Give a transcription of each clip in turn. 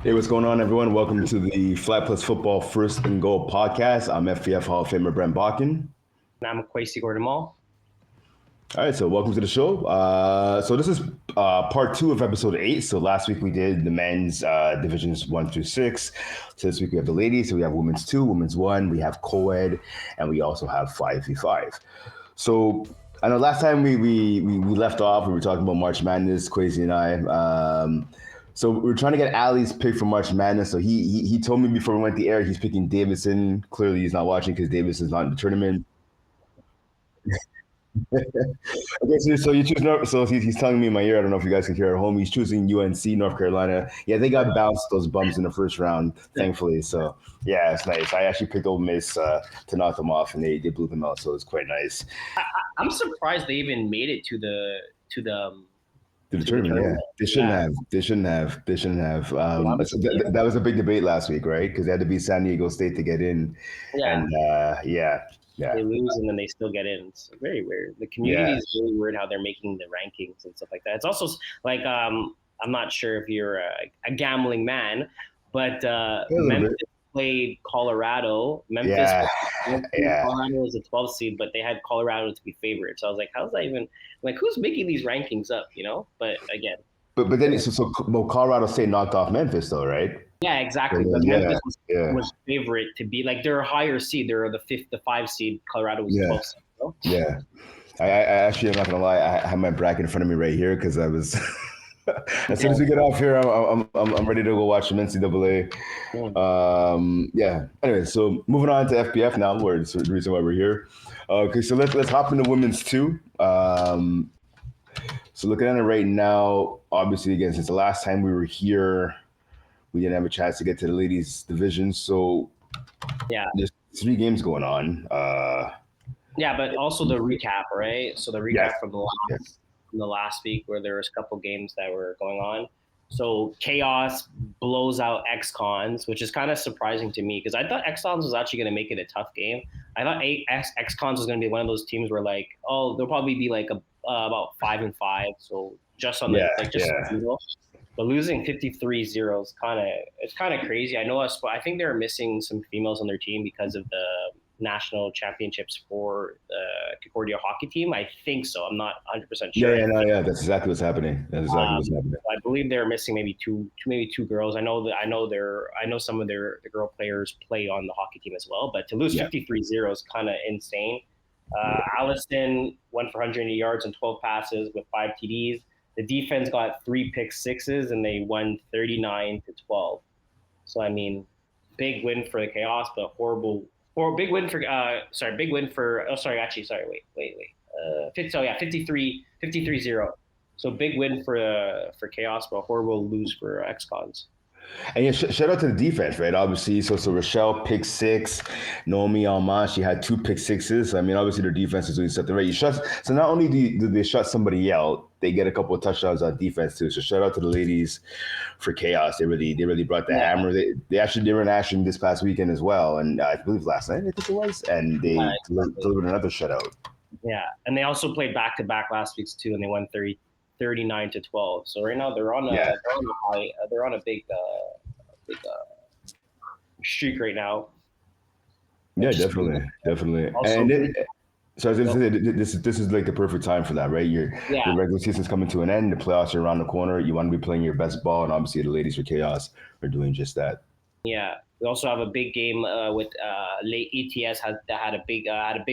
Hey, what's going on, everyone? Welcome to the Flat Plus Football First and Goal podcast. I'm FPF Hall of Famer Brent Bodkin. And I'm Quaysie Maule. All right, so welcome to the show. So this is part two of episode 8. So last week we did the men's divisions 1 through 6. So this week we have the ladies. So we have women's 2, women's 1. We have co-ed, and we also have 5v5. So I know last time we left off, we were talking about March Madness, Quaysie and I. So we are trying to get Ali's pick for March Madness. So he told me before we went the air he's picking Davidson. Clearly he's not watching because Davidson's not in the tournament. Okay, so you choose North. So he's telling me in my ear. I don't know if you guys can hear at home. He's choosing UNC, North Carolina. Yeah, they got bounced those bums in the first round, thankfully. So yeah, it's nice. I actually picked Ole Miss to knock them off, and they blew them out. So it's quite nice. I'm surprised they even made it to the tournament. Yeah, they shouldn't have. They shouldn't have. That was a big debate last week, right? Because they had to beat San Diego State to get in. Yeah. And yeah. They lose and then they still get in. It's very weird. The community is really weird how they're making the rankings and stuff like that. It's also like I'm not sure if you're a gambling man, but Memphis played Colorado. Colorado was a 12 seed, but they had Colorado to be favorite. So I was like, how's that even like? Who's making these rankings up? You know? But again. But then Colorado State knocked off Memphis though, right? Yeah, exactly. But Memphis was favorite to be like they're a higher seed. They're the 5 seed. Colorado was 12 seed. So. Yeah. I actually, I'm not gonna lie. I have my bracket in front of me right here because I was. As soon as we get off here, I'm ready to go watch some NCAA. Yeah. Anyway, so moving on to FPF now, where it's the reason why we're here. Okay, so let's hop into women's 2. So looking at it right now, obviously, again, since the last time we were here, we didn't have a chance to get to the ladies' division. So yeah, there's 3 games going on. Yeah, but also the recap, right? So the recap from the last week where there was a couple games that were going on. So Chaos blows out XCons, which is kind of surprising to me because I thought XCons was actually going to make it a tough game. I thought XCons was going to be one of those teams where like, oh, they'll probably be like about 5-5. So just on but losing 53-0 is kind of crazy. I know I think they're missing some females on their team because of the national championships for the Concordia hockey team. I think so. I'm not 100% sure. Yeah. That's exactly what's happening. I believe they're missing maybe two girls. I know some of the girl players play on the hockey team as well. But to lose 53-0 is kind of insane. Allison went for 180 yards and 12 passes with 5 TDs. The defense got 3 pick sixes and they won 39-12. So I mean, big win for the Chaos, but big win for 53-0. So big win for Chaos, but horrible lose for XCons. And yeah, shout out to the defense, right? Obviously, so Rochelle pick 6, Naomi Alma, she had 2 pick sixes. I mean, obviously their defense is doing something right. So not only do they shut somebody out, they get a couple of touchdowns on defense too. So shout out to the ladies for Chaos. They really brought the hammer. They were in action this past weekend as well, and I believe last night I think it was, and they delivered another shutout. Yeah, and they also played back-to-back last week's too, and they won 39-12. So right now they're on a big streak right now. Yeah, definitely. Also, so I was going to say, this is like the perfect time for that, right? Your regular season's coming to an end. The playoffs are around the corner. You want to be playing your best ball, and obviously the ladies for Chaos are doing just that. Yeah, we also have a big game with late ETS had a big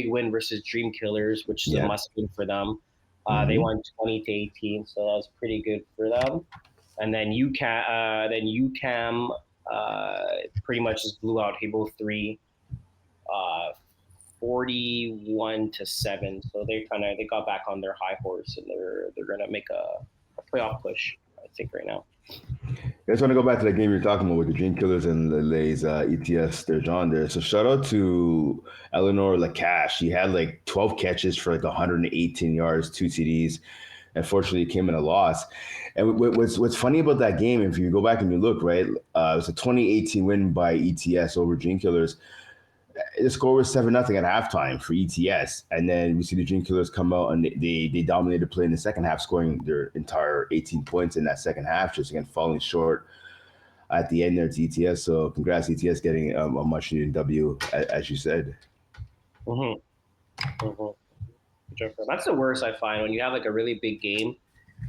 win versus Dream Killers, which is a must win for them. They won 20-18, so that was pretty good for them. And then UCAM pretty much just blew out Habo 3, 41-7. So they got back on their high horse, and they're gonna make a playoff push, I think, right now. I just want to go back to that game you're talking about with the Dream Killers and the Lays ETS. They're on there. So shout out to Eleanor Lacache. She had like 12 catches for like 118 yards, 2 TDs. Unfortunately, it came in a loss. And what's funny about that game, if you go back and you look, right, it was a 2018 win by ETS over Dream Killers. The score was 7-0 at halftime for ETS. And then we see the Dream Killers come out and they dominated play in the second half, scoring their entire 18 points in that second half, just again falling short at the end there to ETS. So congrats ETS getting a much needed W, as you said. Mm-hmm. Mm-hmm. That's the worst I find when you have like a really big game,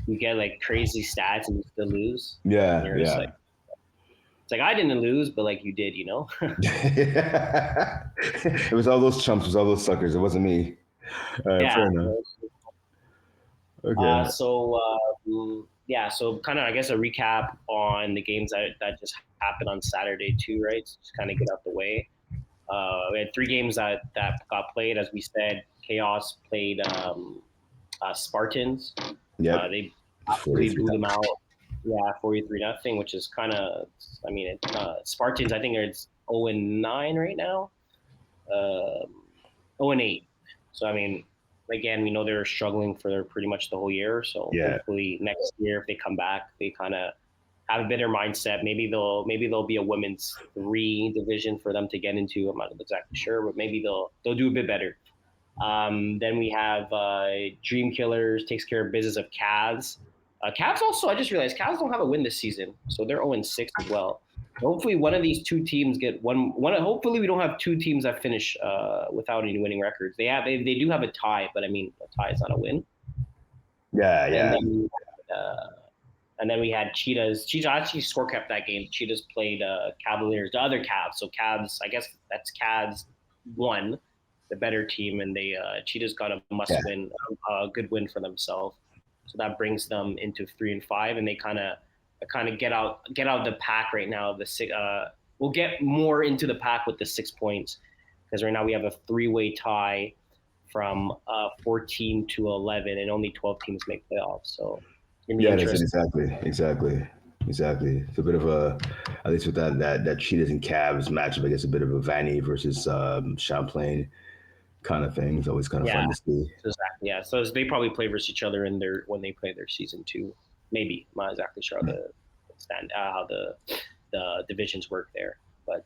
you get like crazy stats and you still lose. And Yeah, you're just like, it's like I didn't lose, but like you did, you know. It was all those chumps, it was all those suckers. It wasn't me. Yeah. Fair enough. Okay. Yeah. So kind of, I guess, a recap on the games that just happened on Saturday too, right? So just kind of get out the way. We had 3 games that got played. As we said, Chaos played Spartans. Yep. They absolutely blew them out. Yeah, 43-0, which is kind of, I mean, Spartans, I think it's 0-9 right now. 0-8. So, I mean, again, we know they're struggling for pretty much the whole year. So hopefully next year, if they come back, they kind of have a better mindset. Maybe they'll be a women's 3 division for them to get into. I'm not exactly sure, but maybe they'll do a bit better. Then we have Dream Killers takes care of business of Cavs. Cavs also, I just realized Cavs don't have a win this season, so they're 0-6 as well. Hopefully, one of these 2 teams get one. Hopefully, we don't have 2 teams that finish without any winning records. They do have a tie, but I mean, a tie is not a win. Yeah. And then we had Cheetahs. Cheetahs actually score kept that game. Cheetahs played Cavaliers, the other Cavs. So Cavs, I guess that's Cavs won, the better team, and they Cheetahs got a must-win, a good win for themselves. So that brings them into 3-5, and they kind of get out of the pack right now. We'll get more into the pack with the 6 points, because right now we have a 3-way tie from 14 to 11, and only 12 teams make playoffs. So yeah, exactly. It's a bit of a, at least with that Cheetahs and Cavs matchup, I guess a bit of a Vanny versus Champlain kind of thing. It's always kind of fun to see. Exactly. Yeah. So they probably play versus each other when they play their season 2. Maybe I'm not exactly sure how the divisions work there, but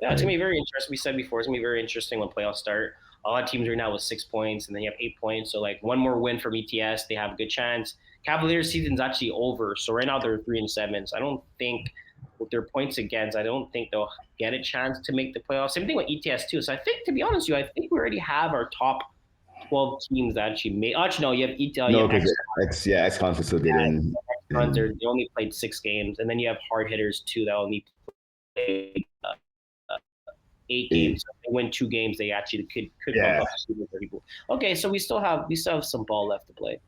it's gonna be very interesting. We said before, it's gonna be very interesting when playoffs start. A lot of teams right now with 6 points, and then you have 8 points. So like one more win from ETS, they have a good chance. Cavaliers season's actually over, so right now they're 3-7. So I don't think with their points against, I don't think they'll get a chance to make the playoffs. Same thing with ETS too. So I think, to be honest with you, I think we already have our top 12 teams that actually made. Actually, no, you have ETS. No, because X-Cons will still get in. X-Cons, they only played 6 games, and then you have hard hitters too that only played 8 games. So if they win 2 games, they actually could bump up to 30 people. Okay, so we still have some ball left to play.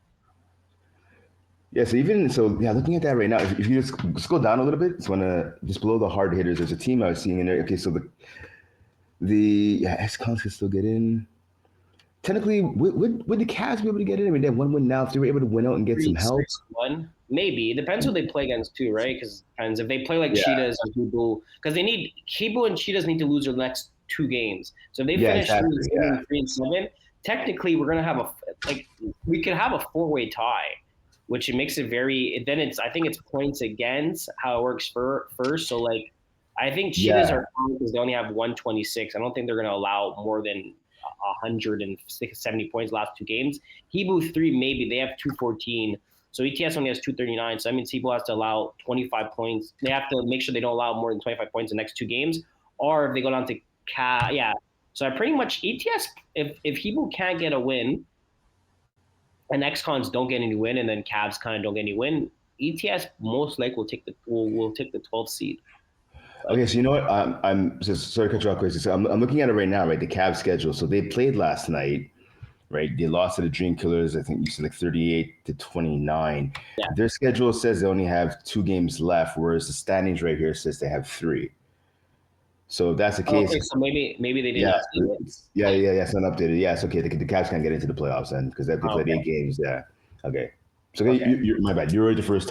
Yeah, looking at that right now, if you just go down a little bit, just below the hard hitters, there's a team I was seeing in there. Okay, so the X-Cons could still get in. Technically, would the Cavs be able to get in? I mean, they have 1 win now. If they were able to win out and get some help, 1 maybe. It depends who they play against too, right? Because if they play like Cheetahs and Hibu, because Hibu and Cheetahs need to lose their next 2 games. So if they finish 3-7, technically we're gonna we could have a 4-way tie, which it makes it very. Then I think it's points against how it works first. So like, I think Cheetahs are fine because they only have 126. I don't think they're gonna allow more than 170 points last 2 games. Hibu 3 maybe, they have 214. So ETS only has 239. So that means Hibu has to allow 25 points. They have to make sure they don't allow more than 25 points in the next 2 games. Or if they go down to So I pretty much ETS, if Hibu can't get a win and X-Cons don't get any win, and then Cavs kind of don't get any win, ETS most likely will take the 12th seed. Okay, so you know what? I'm just sorry to cut you off, Quaysie. So I'm looking at it right now, right? The Cavs schedule. So they played last night, right? They lost to the Dream Killers. I think you said like 38-29. Yeah. Their schedule says they only have 2 games left, whereas the standings right here says they have 3. So if that's the case, okay, so maybe they didn't. Yeah. It's not updated. Yeah, it's okay. The Cavs can't get into the playoffs then because they played 8 games. Yeah. Okay. So you're my bad. You're right the first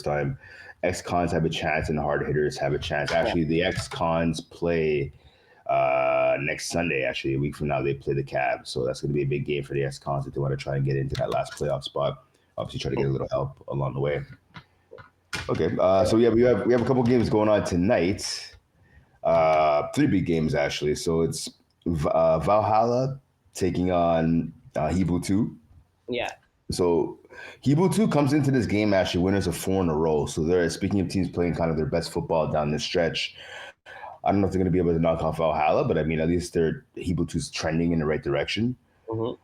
time. X-Cons have a chance and the hard hitters have a chance. Actually, the X-Cons play next Sunday. Actually, a week from now, they play the Cavs. So that's going to be a big game for the X-Cons if they want to try and get into that last playoff spot. Obviously, try to get a little help along the way. Okay. So we have a couple games going on tonight. 3 big games actually. So it's Valhalla taking on Hibu 2. Yeah. So Hebrew 2 comes into this game actually winners of 4 in a row. So they're speaking of teams playing kind of their best football down this stretch. I don't know if they're going to be able to knock off Valhalla, but I mean, at least they're Hebrew 2's trending in the right direction. Mm-hmm.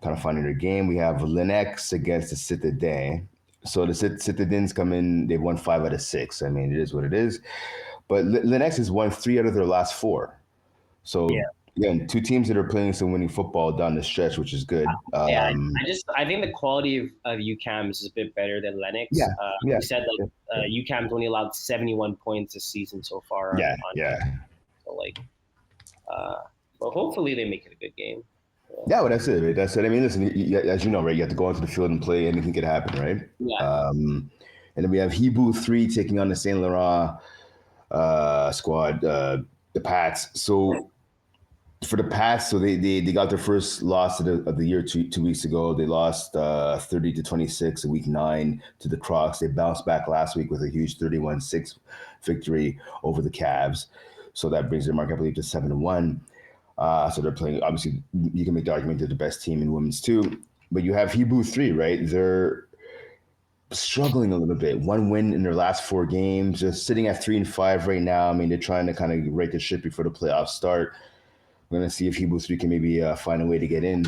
Kind of finding their game. We have Linux against the Citadin. So the Citadins come in, they've won 5 out of 6. I mean, it is what it is. But Linux has won 3 out of their last 4. Yeah. So again, 2 teams that are playing some winning football down the stretch, which is good. Yeah, I think the quality of UCAM is a bit better than Lennox. Yeah, yeah, We said like UCAM's only allowed 71 points this season so far. yeah, on yeah. So like, well, hopefully they make it a good game. Yeah, well, that's it. Right? That's it. I mean, listen, as you know, right? You have to go onto the field and play. Anything could happen, right? Yeah. And then we have Hebrew 3 taking on the Saint Laurent squad, the Pats. So for the Pats, so they got their first loss of the year 2 weeks ago. They lost 30-26 in week 9 to the Crocs. They bounced back last week with a huge 31-6 victory over the Cavs. So that brings their mark, I believe, to 7-1. So they're playing. Obviously, you can make the argument they're the best team in women's too. But you have Hebrew 3, right? They're struggling a little bit. 1 win in their last 4 games, just sitting at 3-5 right now. I mean, they're trying to kind of right the ship before the playoffs start. We're gonna see if Hebrew 3 can maybe find a way to get in.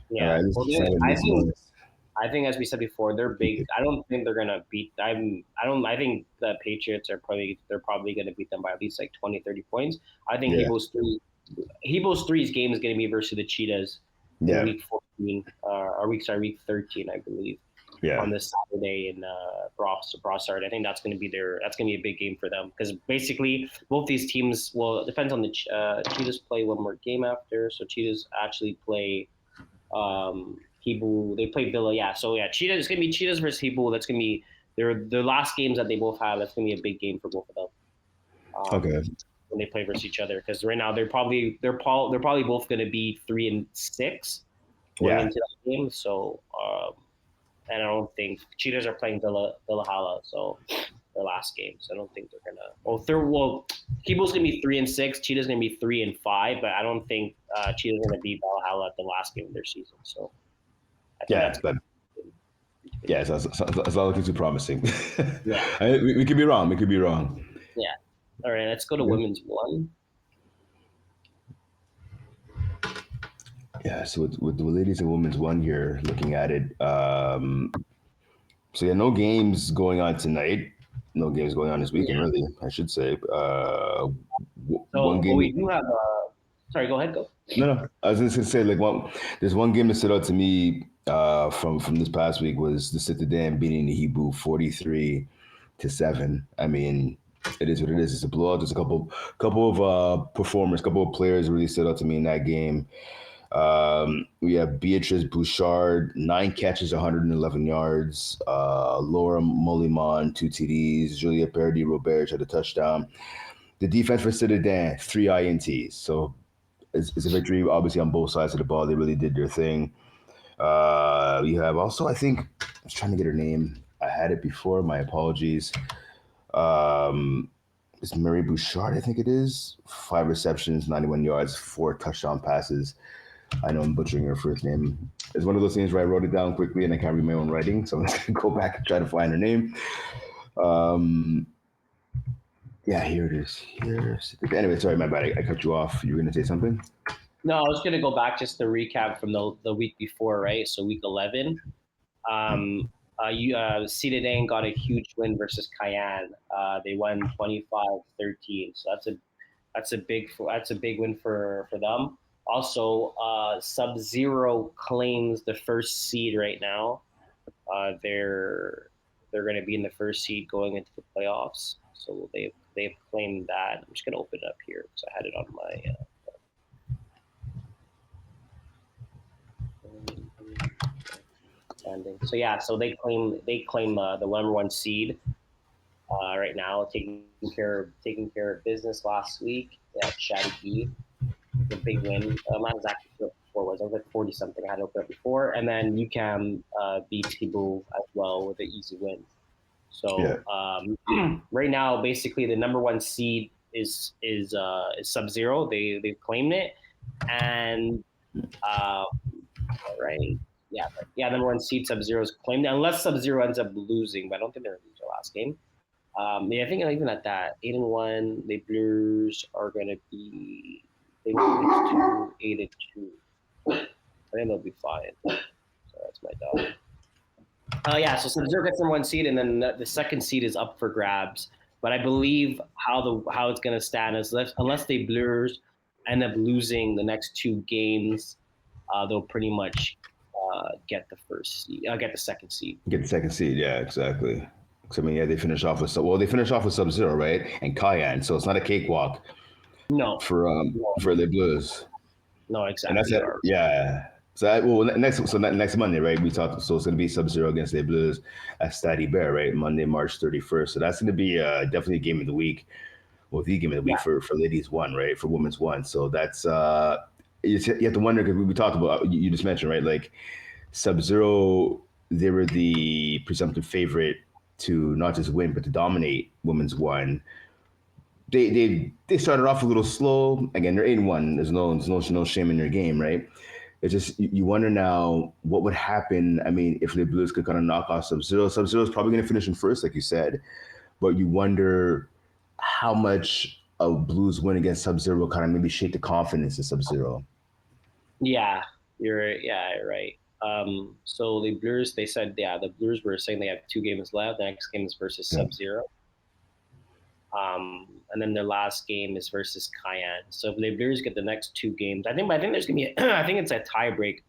Yeah. Well, I I think as we said before, they're big. I don't think they're gonna beat. I think the Patriots they're probably gonna beat them by at least like 20, 30 points. I think Yeah. Hebrews 3's game is gonna be versus the Cheetahs in Yeah. week 14, week 13, I believe. Yeah. On this Saturday in Brossard. I think that's going to be a big game for them because basically both these teams. Well, it depends on the Cheetahs play one more game after, so Cheetahs actually play Hebrew. They play Villa, yeah. So yeah, Cheetahs. It's going to be Cheetahs versus Hebrew. That's going to be their last games that they both have. That's going to be a big game for both of them. Okay. When they play versus each other, because right now they're probably both going to be 3-6 going into that game. So. And I don't think Cheetahs are playing Valhalla, so their last game. So I don't think they're gonna. Kibo's gonna be 3-6. Cheetah's gonna be 3-5, but I don't think Cheetah's gonna beat Valhalla at the last game of their season. So it's not looking too promising. Yeah. We could be wrong. We could be wrong. Yeah. All right, let's go to women's 1. Yeah, so with the ladies and women's 1 here, looking at it, so yeah, no games going on tonight. No games going on this weekend, really. I should say. One game. We do have. Sorry, go ahead. Go. No. I was just gonna say there's one game that stood out to me from this past week was the Citadin beating the Hebrew 43-7. I mean, it is what it is. It's a blowout. There's a couple of performers, couple of players really stood out to me in that game. We have Beatrice Bouchard, 9 catches, 111 yards. Laura Molimon, 2 TDs. Julia Perdi Robert had a touchdown. The defense for Citadin, 3 INTs. So it's a victory, obviously, on both sides of the ball. They really did their thing. You have also, I think, I was trying to get her name. I had it before. My apologies. It's Mary Bouchard, I think it is. 5 receptions, 91 yards, 4 touchdown passes. I know I'm butchering her first name. It's one of those things where I wrote it down quickly and I can't read my own writing, so I'm just gonna go back and try to find her name. Yeah, here it is. Anyway, sorry, my bad. I cut you off. You were gonna say something? No, I was gonna go back just to recap from the week before, right? So week 11. Citadin got a huge win versus Cayenne. They won 25-13. So that's a big win for them. Also, Sub-Zero claims the first seed right now. They're going to be in the first seed going into the playoffs. So they've claimed that. I'm just going to open it up here because I had it on my. So yeah, so they claim the number 1 seed right now, taking care of business last week at Chattagee. The big win. Not exactly what before was. I was like 40 something. I had opened up before, and then UCAM beat Thibault as well with an easy win. So right now, basically, the number 1 seed is Sub-Zero. They've claimed it, and right. Number one seed Sub-Zero is claimed unless Sub-Zero ends up losing, but I don't think they're going to lose their last game. I think even at that 8-1, the Blues are going to be. They will 8-2. I think they'll be fine. So that's my dog. So Sub-Zero gets number one seed, and then the second seed is up for grabs. But I believe how it's going to stand is unless the Blues end up losing the next two games, they'll pretty much get the first seed. Get the second seed. Get the second seed, yeah, exactly. I mean, they finish off with Sub-Zero, right, and Cayenne, so it's not a cakewalk. No, for the Blues. No, exactly. And that's it. Yeah. So next Monday, right? We talked. So it's going to be Sub-Zero against the Blues at Stade Bear, right? Monday, March 31st. So that's going to be definitely a game of the week. Well, the game of the week for ladies one, right? For women's one. So that's you have to wonder, because we talked about, you just mentioned, right? Like Sub-Zero, they were the presumptive favorite to not just win but to dominate women's one. They started off a little slow. Again, they're 8-1. There's no shame in their game, right? It's just you wonder now what would happen. I mean, if the Blues could kind of knock off Sub-Zero. Sub-Zero is probably going to finish in first, like you said, but you wonder how much a Blues win against Sub-Zero will kind of maybe shake the confidence of Sub-Zero. Yeah, you're right. Yeah, you're right. So the Blues, they said, the Blues were saying they have 2 games left. The next game is versus Sub-Zero. And then their last game is versus Cayenne. So if the Blues get the next 2 games, I think there's gonna be I think it's a tie break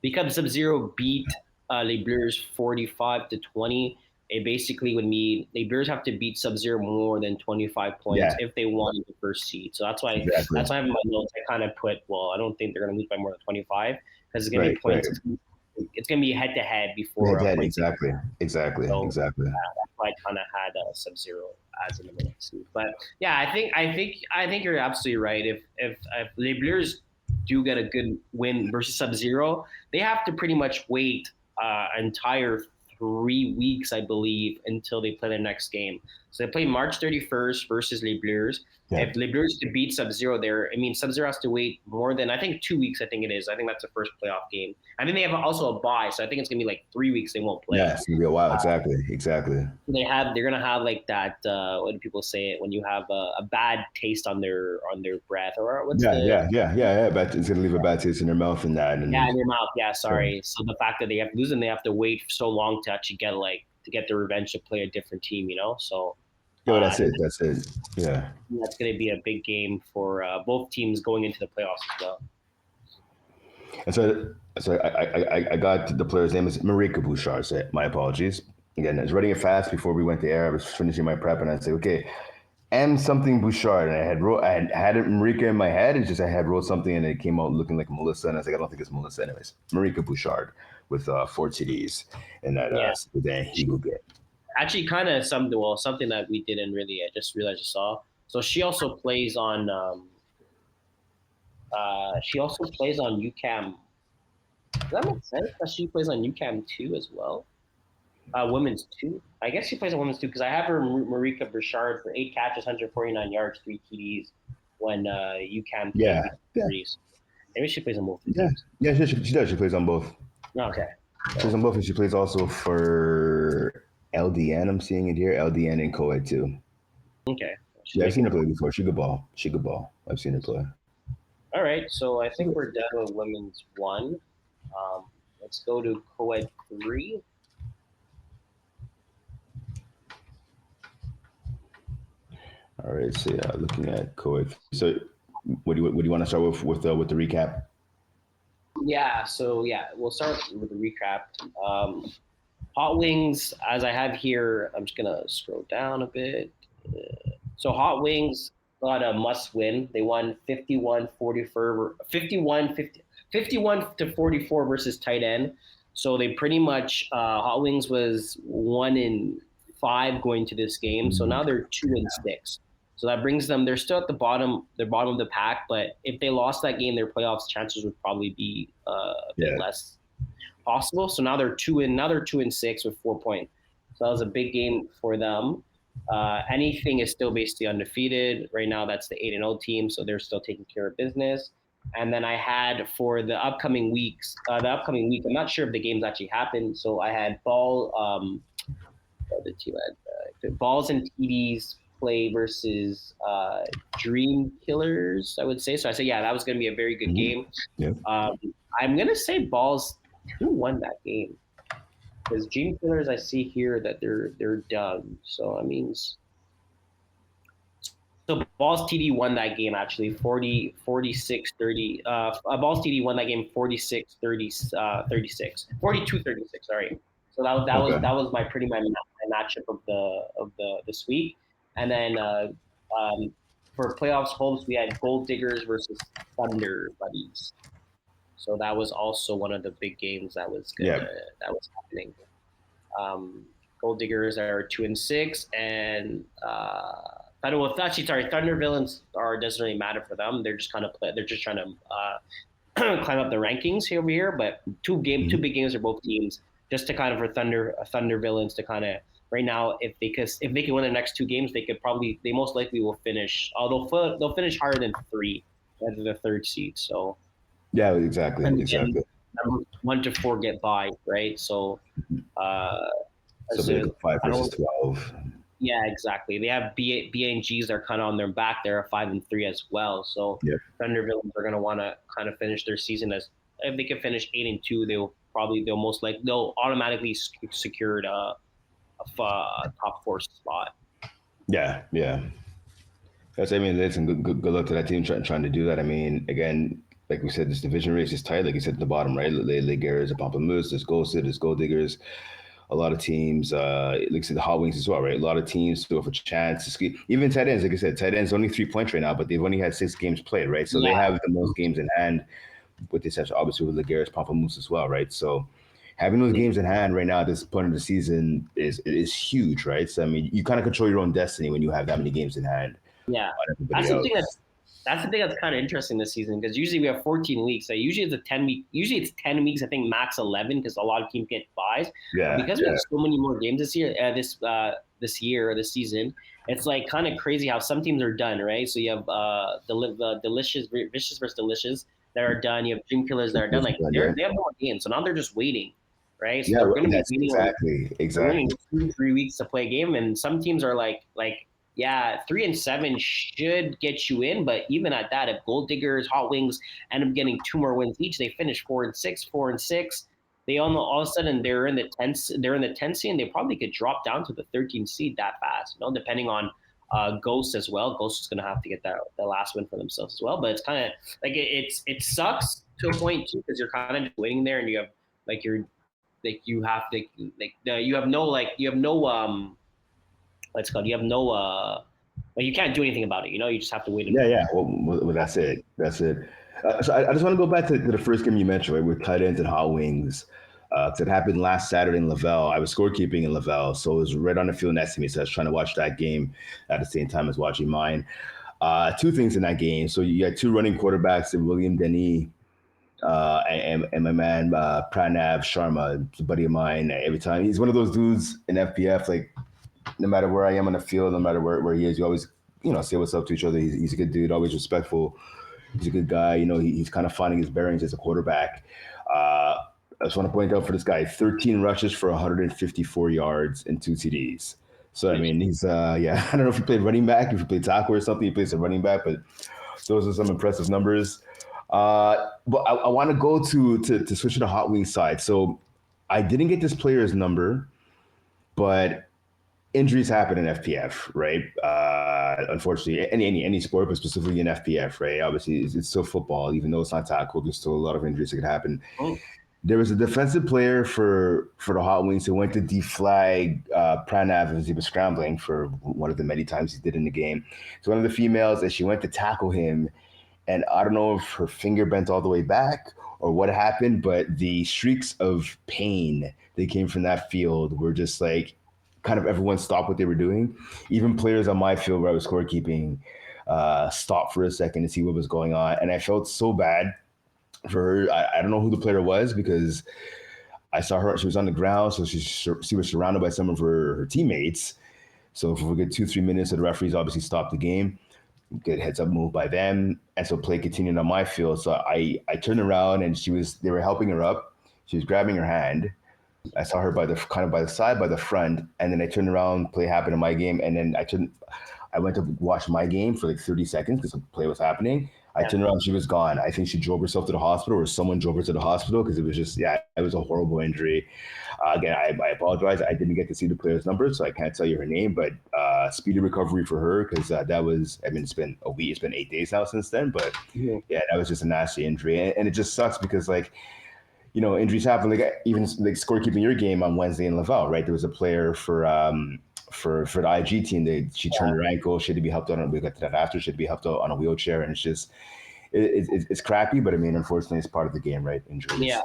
because Sub-Zero beat the Blues 45-20. It basically would mean the Blues have to beat Sub-Zero more than 25 points if they won the first seed. So that's why I have in my notes. I kind of put, I don't think they're gonna lose by more than 25 because it's gonna be points. Right. It's going to be head-to-head before. Exactly. That's why I kind of had Sub-Zero as a number one seed. But yeah, I think you're absolutely right. If the Blues do get a good win versus Sub-Zero, they have to pretty much wait entire 3 weeks, I believe, until they play their next game. So they play March 31st versus Les Bleus. Yeah. If Les Bleus to beat Sub-Zero there, I mean, Sub-Zero has to wait more than, I think, 2 weeks, I think it is. I think that's the first playoff game. I think they have also a bye, so I think it's going to be like 3 weeks they won't play. Yeah, it's going to be a while. Exactly. They're going to have like that, what do people say it, when you have a bad taste on their breath, or what's But it's going to leave a bad taste in your mouth and that. In your mouth. Yeah, sorry. So the fact that they have to lose and they have to wait so long to actually get the revenge to play a different team, So that's it. Yeah. That's going to be a big game for both teams going into the playoffs as well. And so I got the player's name is Marika Bouchard. So my apologies. Again, I was writing it fast before we went to air. I was finishing my prep and I said, okay, M something Bouchard. And I had Marika in my head. It's just I had wrote something and it came out looking like Melissa. And I was like, I don't think it's Melissa. Anyways, Marika Bouchard with 4 TDs. And that he will get. Actually, kind of something that we didn't really. I just realized I saw. So she also plays on. UCAM. Does that make sense? That she plays on UCAM 2 as well. Women's 2. I guess she plays on women's 2 because I have her Marika Bouchard for 8 catches, 149 yards, 3 TDs when UCAM. Maybe she plays on both. Yeah, she does. She plays on both. Okay. She plays on both, and she plays also for LDN. I'm seeing it here. LDN and co-ed too. Okay. I've seen her play before. She could ball. I've seen her play. All right, so I think we're done with women's 1. Let's go to co-ed 3. All right, so looking at co-ed. So, what do you want to start with the recap? Yeah, so we'll start with the recap. Hot Wings, as I have here, I'm just gonna scroll down a bit. So Hot Wings got a must win. They won 51-44 versus tight end. So they pretty much Hot Wings was 1-5 going to this game. So now they're 2-6. So that brings them. They're still at the bottom. They're bottom of the pack. But if they lost that game, their playoffs chances would probably be a bit less possible. So now they're 2-6 with 4 points. So that was a big game for them. Anything is still basically undefeated right now. That's the 8-0 team, so they're still taking care of business. And then I had for the upcoming week, I'm not sure if the games actually happened. So I had the team had Balls and TDs play versus Dream Killers, I would say. So I said, yeah, that was going to be a very good game. Yeah. I'm going to say Balls 2-1 that game. Because Dream Killers, I see here that they're done. So that means Balls TD won that game actually 46 30. Balls TD won that game 46 30 36 42 36. Sorry. So that was my matchup of the this week. And then for playoffs hopes we had Gold Diggers versus Thunder Buddies. So that was also one of the big games that was that was happening. Gold Diggers are 2-6, and Thunder Villains doesn't really matter for them. They're just they're just trying to climb up the rankings over here. But two big games for both teams, just to kind of for Thunder Villains to kind of right now, if they can win the next two games, they most likely will finish. They'll finish higher than 3 as the third seed. So yeah, exactly. 1 to 4 get by, right? So. So they go 5 versus 12. Yeah, exactly. They have BNGs that are kind of on their back. They're 5-3 as well. So Thunder Villains are going to want to kind of finish their season as if they can finish 8-2, they'll automatically secure a top 4 spot. Yeah. That's some good luck to that team trying to do that. I mean, again, like we said, this division race is tight. Like you said at the bottom, right? Legueras, Pamplemousse, there's Ghosted, there's Gold Diggers. A lot of teams, like I said, the Hot Wings as well, right? A lot of teams still have a chance. Even tight ends, like I said, tight ends only 3 points right now, but they've only had 6 games played, right? So they have the most games in hand, with the exception, obviously, with Legueras, Pamplemousse as well, right? So having those games in hand right now at this point of the season is huge, right? So, I mean, you kind of control your own destiny when you have that many games in hand. Yeah. That's the thing that's kind of interesting this season, because usually we have 14 weeks. So usually it's 10 weeks, I think max 11, because a lot of teams get buys. Yeah. Because we have so many more games this year, this season, it's like kind of crazy how some teams are done, right? So you have Vicious versus Delicious that are done. You have Dream Killers that are done. Like they have more games, so now they're just waiting, right? So we're going to be waiting exactly 2-3 weeks to play a game, and some teams are like 3-7 should get you in, but even at that, if Gold Diggers, Hot Wings end up getting 2 more wins each, they finish 4-6. They all of a sudden they're in the 10th seed, and they probably could drop down to the 13th seed that fast. Depending on Ghost as well. Ghost is going to have to get the last win for themselves as well. But it's kind of like it sucks to a point too, because you're kind of just waiting there, and you have you can't do anything about it. You just have to wait. Well, that's it. So I just want to go back to the first game you mentioned, right, with tight ends and Hot Wings. It happened last Saturday in Laval. I was scorekeeping in Laval, so it was right on the field next to me. So I was trying to watch that game at the same time as watching mine. 2 things in that game. So you had 2 running quarterbacks, William Denis and my man Pranav Sharma, a buddy of mine. Every time he's one of those dudes in FPF, like no matter where I am on the field, no matter where he is, you always say what's up to each other. He's a good dude, always respectful. He's a good guy. He's kind of finding his bearings as a quarterback. I just want to point out for this guy, 13 rushes for 154 yards and 2 TDs. So, I mean, he's, I don't know if he played running back, if he played tackle or something, he plays a running back, but those are some impressive numbers. But I want to go to switch to the Hot Wings side. So I didn't get this player's number, but injuries happen in FPF, right? Unfortunately, any sport, but specifically in FPF, right? Obviously, it's still football, even though it's not tackle. There's still a lot of injuries that could happen. Oh. There was a defensive player for the Hot Wings who went to deflag Pranav as he was scrambling for one of the many times he did in the game. So one of the females, as she went to tackle him, and I don't know if her finger bent all the way back or what happened, but the shrieks of pain that came from that field were just like, kind of everyone stopped what they were doing. Even players on my field where I was scorekeeping stopped for a second to see what was going on. And I felt so bad for her. I don't know who the player was because I saw her, she was on the ground, so she was surrounded by some of her teammates. So for a good 2-3 minutes, the referees obviously stopped the game. good heads up move by them, and so play continued on my field. So I turned around and they were helping her up. She was grabbing her hand. I saw her by the kind of by the side, by the front, and then I turned around, play happened in my game, and then I went to watch my game for like 30 seconds because the play was happening. I turned around, she was gone. I think she drove herself to the hospital, or someone drove her to the hospital because it was just, it was a horrible injury. Again, I apologize. I didn't get to see the player's number, so I can't tell you her name, but speedy recovery for her because that was, I mean, it's been a week, it's been 8 days now since then, but that was just a nasty injury. And it just sucks because, like, injuries happen. Like even like scorekeeping your game on Wednesday in Laval, right? There was a player for the IG team. She turned her ankle. She had to be helped out. We got to that after. She had to be helped out on a wheelchair, and it's just it's crappy. But I mean, unfortunately, it's part of the game, right? Injuries. Yeah,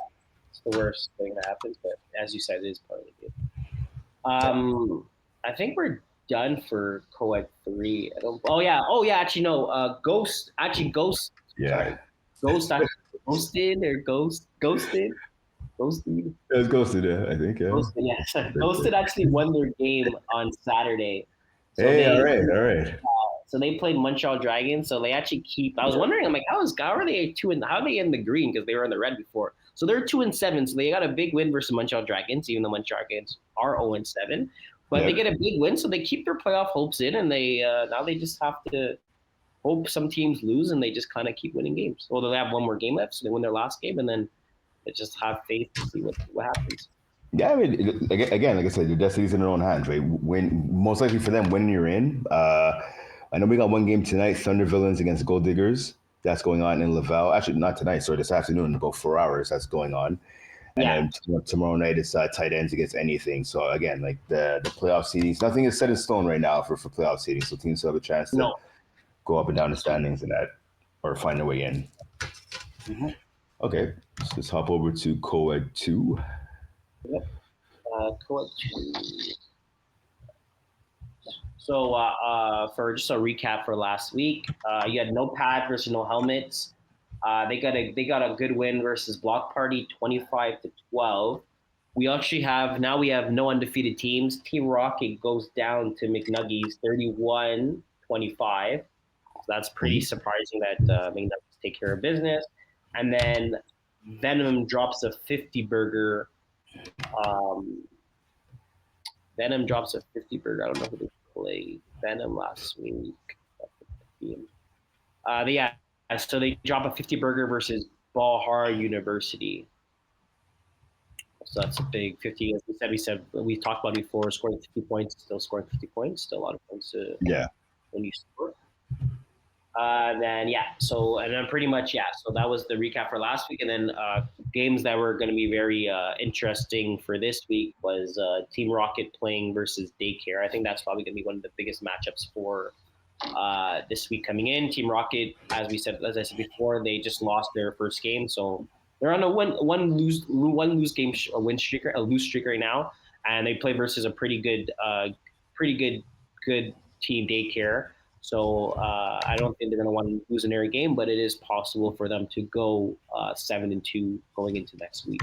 it's the worst thing that happens. But as you said, it is part of the game. I think we're done for co-ed 3. Actually no. Ghost. Yeah. Sorry. Ghosted. It was Ghosted, I think. Yeah. Ghosted actually won their game on Saturday. So all right. So they played Montreal Dragons. So they actually keep. I was wondering, I'm like, how are they how are they in the green because they were in the red before? So they're 2-7. So they got a big win versus Montreal Dragons, even though Montreal Dragons are 0-7. But they get a big win, so they keep their playoff hopes in, and they now they just have to hope some teams lose, and they just kind of keep winning games. Although they have one more game left, so they win their last game, and then they just have faith to see what happens. Yeah, I mean, again, like I said, your destiny's in their own hands, right? When most likely for them, when you're in. I know we got one game tonight, Thunder Villains against Gold Diggers. That's going on in Laval. Actually, not tonight. Sorry, this afternoon in about 4 hours. That's going on. And then tomorrow night it's tight ends against anything. So again, like the playoff seedings, nothing is set in stone right now for playoff seedings. So teams still have a chance to go up and down the standings and that, or find their way in. Mm-hmm. Okay, so let's hop over to co-ed 2. Yep. Co-ed 2. So for just a recap for last week, you had no pad versus no helmets. They got a good win versus Block Party, 25-12. We actually have no undefeated teams. Team Rocket goes down to McNuggies, 31-25. So that's pretty surprising that McNuggies take care of business. And then Venom drops a 50 burger. Venom drops a 50 burger. I don't know who they played. Venom last week. So they drop a 50 burger versus Balhar University. So that's a big 50. As we said we talked about before, scoring 50 points, still scoring 50 points, still a lot of points when you score. So that was the recap for last week. And then games that were going to be very interesting for this week was Team Rocket playing versus Daycare. I think that's probably going to be one of the biggest matchups for this week coming in. Team Rocket, as I said before, they just lost their first game, so they're on a lose streak right now, and they play versus a pretty good team Daycare. So I don't think they're going to want to lose in every game, but it is possible for them to go 7-2 going into next week.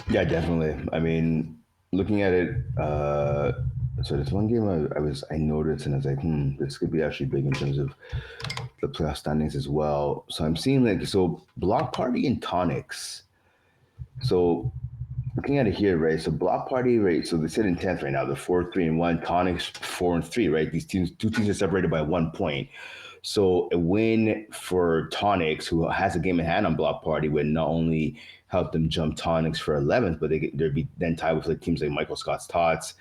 Yeah, definitely. I mean, looking at it, so there's one game I noticed, and I was like, this could be actually big in terms of the playoff standings as well. So I'm seeing Block Party and Tonics. So looking at it here, right? So Block Party, right? So they sit in 10th right now. They're 4-3-1. Tonics 4-3, right? These two teams are separated by 1 point. So a win for Tonics, who has a game in hand on Block Party, would not only help them jump Tonics for 11th, but they'd be then tied with teams like Michael Scott's Tots,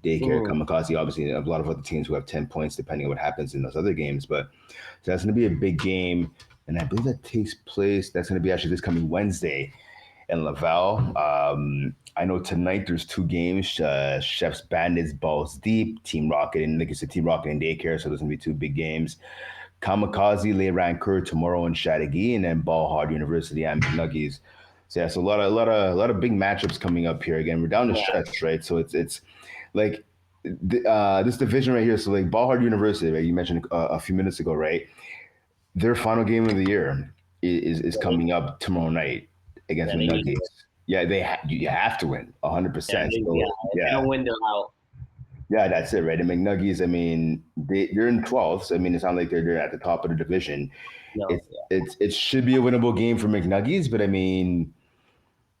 Daycare, Kamikaze, obviously a lot of other teams who have 10 points depending on what happens in those other games. But so that's going to be a big game. And I believe that's going to be actually this coming Wednesday in Laval. I know tonight there's 2 games, Chef's Bandits, Balls Deep, Team Rocket, and like you said, Team Rocket and Daycare. So there's going to be 2 big games. Kamikaze, Le Rancœur tomorrow in Chateauguay, and then Ball Hard University and McNuggies. So a lot of big matchups coming up here. Again, we're down the stretch, right? So it's like this division right here. So like Ball Hard University, right? You mentioned a few minutes ago, right? Their final game of the year is coming up tomorrow night against McNuggies. Yeah, you have to win 100%. If they don't win, they're out. Yeah, that's it, right? And McNuggies, I mean, they're in 12th. So, I mean, it's not like they're at the top of the division. No, It should be a winnable game for McNuggies, but I mean,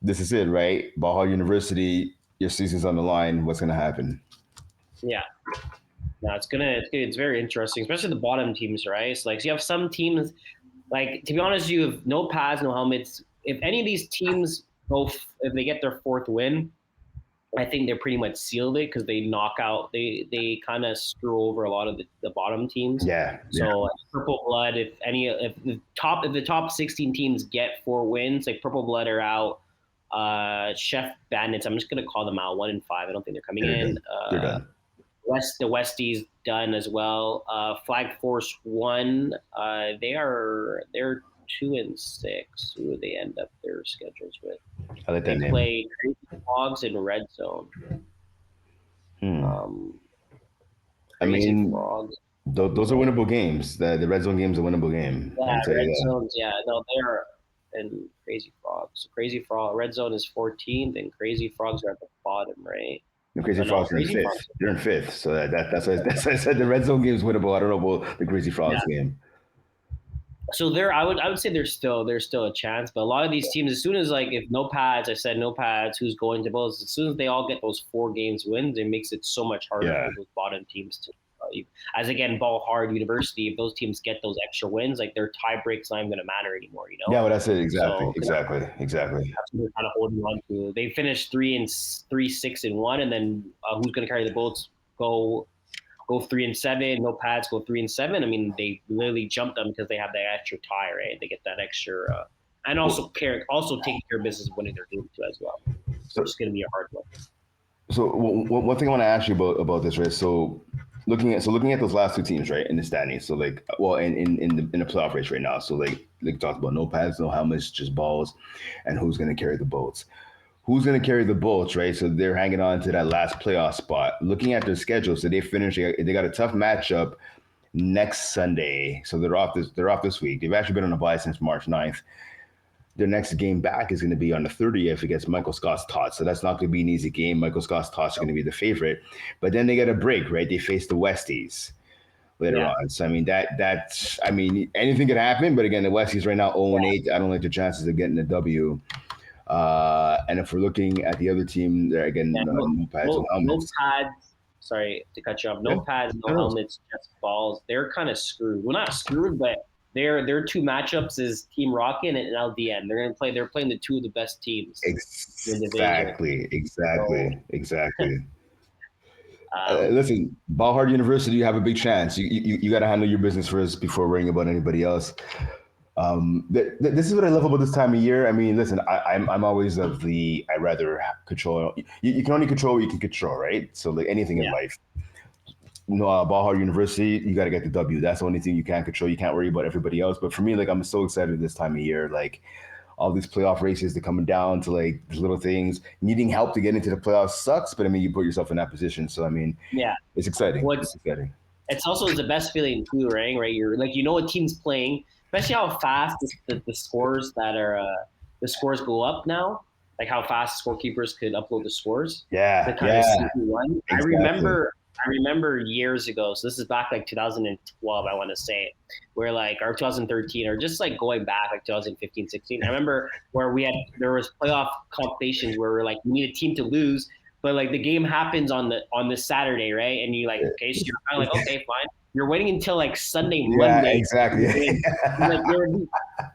this is it, right? Baja University, your season's on the line. What's gonna happen? yeah. No, it's very interesting, especially the bottom teams, right? So like, so you have some teams, like to be honest, you have no pads, no helmets. If any of these teams if they get their fourth win, I think they're pretty much sealed it because they knock out, they kind of screw over a lot of the bottom teams. Yeah. So Purple Blood, if the top 16 teams get 4 wins, like Purple Blood are out. Chef Bandits, I'm just gonna call them out 1-5. I don't think they're coming in. They're done. The Westies done as well. Flag Force 1, they're 2-6. Who do they end up their schedules with? I like that They name. play Crazy Frogs in Red Zone. I mean, Frogs. those are winnable games. The Red Zone game's a winnable game. Yeah, Red Zones. Yeah, no, they're and Crazy Frogs. Crazy Frog. Red Zone is 14th, and Crazy Frogs are at the bottom, right? The Crazy Frogs are in 5th. They're in 5th, so that's why I said the Red Zone game is winnable. I don't know about the Crazy Frogs game. So I would say there's still a chance, but a lot of these teams, as soon as like if no pads, I said no pads, who's going to both? As soon as they all get those 4 games wins, it makes it so much harder for those bottom teams to. As again, Ball Hard University, if those teams get those extra wins, like their tie break's not even going to matter anymore. You know? Yeah, well, that's it. Exactly. So, exactly. That's what they're kind of holding on to. They finished 3-6-1, and then who's going to carry the boats? Go 3-7, no pads, go 3-7. I mean, they literally jumped them because they have that extra tie, right? They get that extra, and also taking care of business winning their game too as well. So it's going to be a hard one. So one thing I want to ask you about this, right? So looking at those last 2 teams, right, in the standings. So like, well, in the playoff race right now. So like talked about no pads, no helmets, just balls, and who's going to carry the boats. Who's going to carry the boats, right? So they're hanging on to that last playoff spot. Looking at their schedule, so they got a tough matchup next Sunday. So they're off this week. They've actually been on a bye since March 9th. Their next game back is going to be on the 30th against Michael Scott's Tots. So that's not going to be an easy game. Michael Scott's Tots are going to be the favorite. But then they get a break, right? They face the Westies later on. So, I mean, that's anything could happen. But again, the Westies right now 0-8. I don't like the chances of getting a W. And if we're looking at the other team, there again, no pads, no helmets. No pads. Sorry to cut you off. No pads, no helmets, just balls. They're kind of screwed. Well, not screwed, but their 2 matchups is Team Rocket and LDN. They're playing the 2 of the best teams. Exactly. Listen, Ball Hard University, you have a big chance. You got to handle your business first before worrying about anybody else. This is what I love about this time of year. I mean, listen, I'm always of the I rather control. You can only control what you can control, right? So like anything in life. Ball Hard University, you got to get the W. That's the only thing you can't control. You can't worry about everybody else. But for me, like I'm so excited this time of year. Like all these playoff races, they're coming down to like these little things. Needing help to get into the playoffs sucks, but I mean, you put yourself in that position. So I mean, it's exciting. It's exciting. It's also the best feeling too, right? You're like what team's playing, especially how fast the scores that are the scores go up now. Like how fast scorekeepers could upload the scores. Yeah, to kind of see who won. Exactly. I remember years ago, so this is back like 2012, I want to say, where like, or 2013, or just like going back like 2015, 16. I remember where there was playoff competitions where we're like, we need a team to lose, but like the game happens on this Saturday, right? And you like, okay, so you're kind of like, okay, fine. You're waiting until like Sunday, Monday. Exactly. Like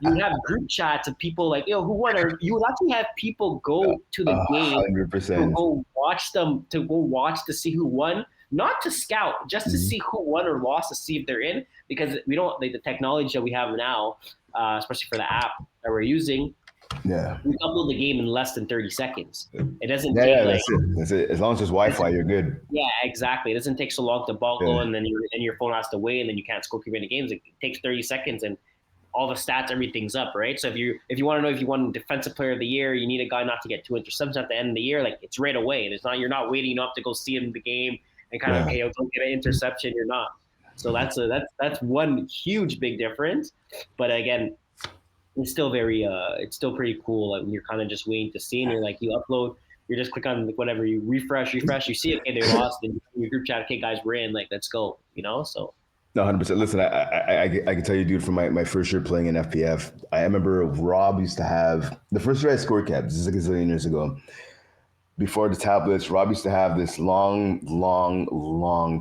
you have group chats of people like, who won? Or you would actually have people go to the game 100%. to go watch to see who won. Not to scout, just to see who won or lost, to see if they're in, because we don't the technology that we have now, especially for the app that we're using. Yeah, we upload the game in less than 30 seconds. It doesn't take that's it. As long as there's Wi-Fi, you're good. Yeah, exactly. It doesn't take so long to ball go, and then your phone has to wait, and then you can't score keep any games. It takes 30 seconds, and all the stats, everything's up, right? So if you want to know if you won Defensive Player of the Year, you need a guy not to get 2 interceptions at the end of the year. Like it's right away. You're not waiting. You don't have to go see him in the game. And kind of, don't get an interception, you're not. So that's one huge big difference. But again, it's still pretty cool. Like, you're kind of just waiting to see, and you're like, you upload. You just click on like, whatever, you refresh, you see, okay, they lost, and your group chat, okay, guys, we're in, like, let's go, So No, 100%. Listen, I can tell you, dude, from my first year playing in FPF, I remember Rob used to have the first year I score kept. This is like a zillion years ago. Before the tablets, Rob used to have this long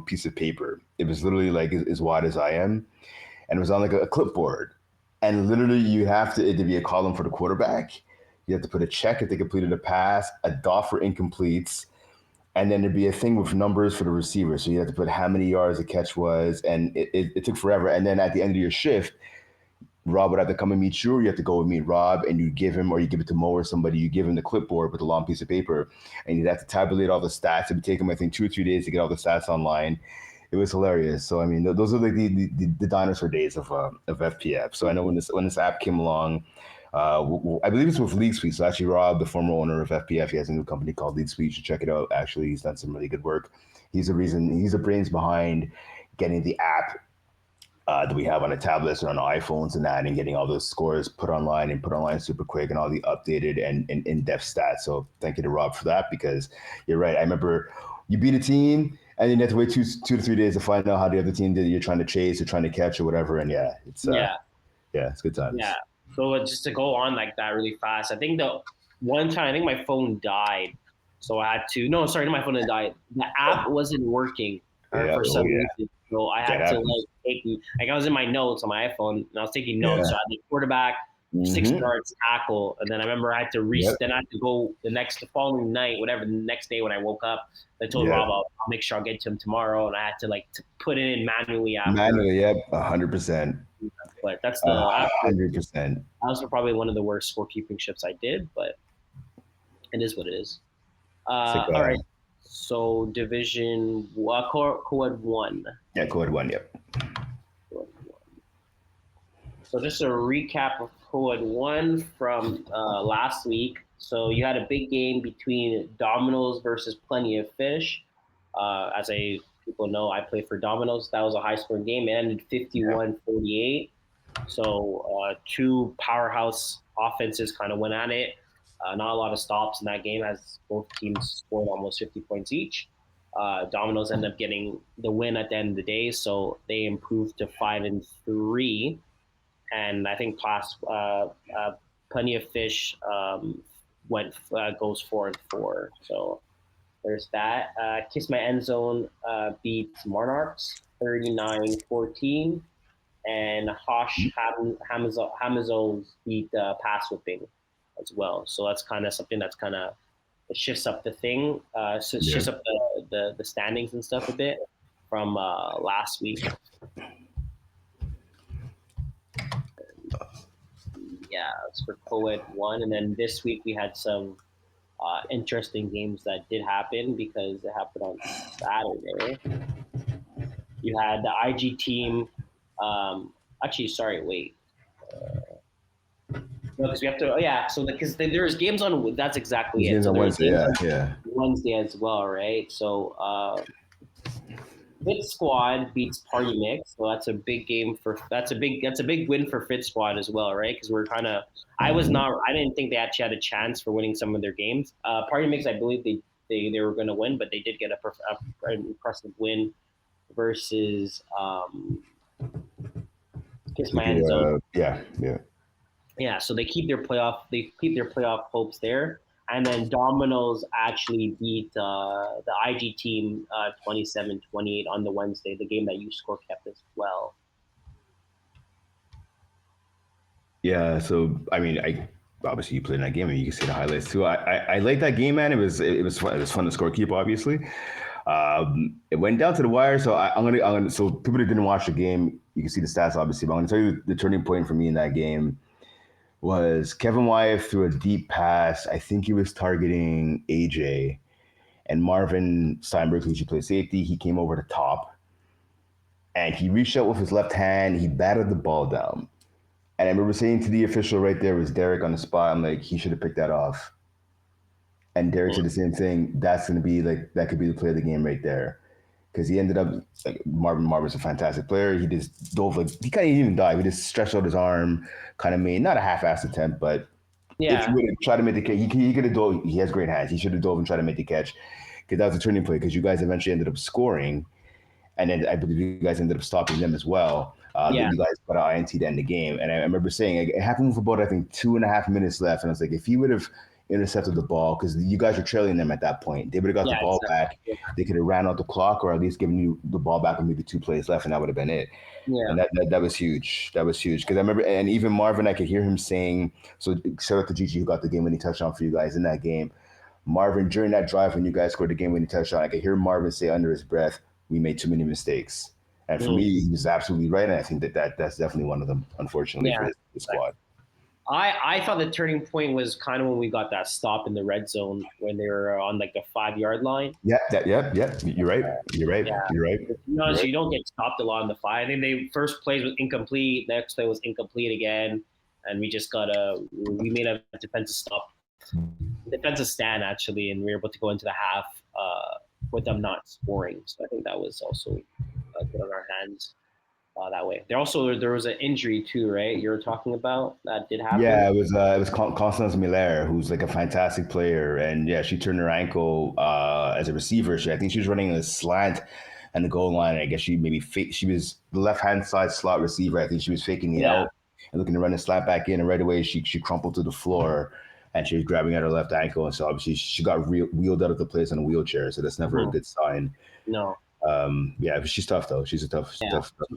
piece of paper. It was literally like as wide as I am, and it was on like a clipboard. And literally, you have to it to be a column for the quarterback. You have to put a check if they completed a pass, a dot for incompletes, and then there'd be a thing with numbers for the receiver. So you have to put how many yards the catch was, and it took forever. And then at the end of your shift, Rob would have to come and meet you, or you have to go and meet Rob, and you give him, or you give it to Mo or somebody, you give him the clipboard with a long piece of paper, and you'd have to tabulate all the stats. It would take him, I think, 2 or 3 days to get all the stats online. It was hilarious. So I mean, those are like the dinosaur days of FPF. So I know when this app came along, I believe it's with League Suite. So actually, Rob, the former owner of FPF, he has a new company called League Suite. You should check it out. Actually, he's done some really good work. He's the brains behind getting the app that we have on the tablets and on iPhones and that, and getting all those scores put online super quick, and all the updated and in-depth stats. So thank you to Rob for that, because you're right. I remember you beat a team and then you have to wait 2 to 3 days to find out how the other team did. You're trying to chase or trying to catch or whatever. And it's good times. Yeah. So just to go on like that really fast, I think the one time, I think my phone died. So I had to, no, sorry, my phone didn't die. The app wasn't working for some reason. So I had to like I was in my notes on my iPhone and I was taking notes. So I had the quarterback, 6 yards, tackle, and then I remember I had to then I had to go the following night, whatever, the next day when I woke up. I told Rob I'll make sure I'll get to him tomorrow, and I had to to put it in manually after. 100%. But that's the 100%. That was probably one of the worst scorekeeping shifts I did, but it is what it is. All right. So Division Co-Ed 1. Yeah, Co-Ed 1, yep. So just a recap of Co-Ed 1 from last week. So you had a big game between Dominoes versus Plenty of Fish. As people know, I play for Dominoes. That was a high-scoring game. It ended 51-48. So two powerhouse offenses kind of went at it. Not a lot of stops in that game, as both teams scored almost 50 points each. Dominoes ended up getting the win at the end of the day, so they improved to 5-3. And I think Plenty of Fish goes 4-4. So there's that. Kiss My End Zone beats Monarchs 39-14, and Hosh Hamazos beat Pass Whipping as well. So that's kind of something that's kind of shifts up the thing, shifts up the standings and stuff a bit from last week. Yeah, it's for Co-Ed 1. And then this week we had some interesting games that did happen because it happened on Saturday. You had the IG team. No, because we have to. Oh, yeah. So because there's games on. That's exactly it. So on Wednesday, Wednesday as well, right? So Fit Squad beats Party Mix, so that's a big game that's a big win for Fit Squad as well, right? Because we're kind of. I didn't think they actually had a chance for winning some of their games. Party Mix, I believe they were going to win, but they did get an impressive win versus Kiss My End Zone. Yeah, so they keep their playoff hopes there. And then Dominoes actually beat the IG team 27-28 on the Wednesday, the game that you score kept as well. Yeah, so I mean, obviously you played in that game and you can see the highlights too. I like that game, man. It was fun. It was fun to score keep, obviously. It went down to the wire, so I'm gonna so people that didn't watch the game, you can see the stats obviously, but I'm gonna tell you the turning point for me in that game was Kevin Wyeth threw a deep pass. I think he was targeting AJ, and Marvin Steinberg, who should play safety, he came over the top and he reached out with his left hand. He batted the ball down. And I remember saying to the official right there, was Derek on the spot, I'm like, he should have picked that off. And Derek said the same thing. That's going to be that could be the play of the game right there. Because he ended up, Marvin's a fantastic player. He just dove, he kind of even dive. He just stretched out his arm, kind of made, not a half-assed attempt, but If he Yeah. would have tried to make the catch, he could have dove. He has great hands. He should have dove and tried to make the catch because that was a turning point. Because you guys eventually ended up scoring, and then I believe you guys ended up stopping them as well. Yeah. You guys got an INT to end the game, and I remember saying it happened with about I think 2.5 minutes left, and I was like, if he would have intercepted the ball because you guys were trailing them at that point, they would have got the Yeah. ball back. Exactly. They could have ran out the clock, or at least given you the ball back with maybe 2 plays left, and that would have been it. Yeah. And that was huge. That was huge because I remember, and even Marvin, I could hear him saying. So shout out to Gigi who got the game winning touchdown for you guys in that game. Marvin, during that drive when you guys scored the game winning touchdown, I could hear Marvin say under his breath, "We made too many mistakes." And for me, he was absolutely right, and I think that's definitely one of them, unfortunately, Yeah. for his squad. I thought the turning point was kind of when we got that stop in the red zone when they were on like the 5 yard line. Yeah, yeah. You're right. You're right. Yeah. You're right. To be honest, you don't get stopped a lot in the 5. I think they first plays was incomplete, next play was incomplete again, and we just we made a defensive stand actually, and we were able to go into the half with them not scoring. So I think that was also good on our hands. That way. There was an injury too, right? You were talking about that did happen. Yeah, it was Constance Miller, who's like a fantastic player, and yeah, she turned her ankle as a receiver. I think she was running a slant and the goal line. I guess she maybe she was the left hand side slot receiver. I think she was faking it out and looking to run a slant back in, and right away she crumpled to the floor. And she was grabbing at her left ankle, and so obviously she got wheeled out of the place in a wheelchair. So that's never a good sign. No. Yeah, but she's tough though. She's a tough.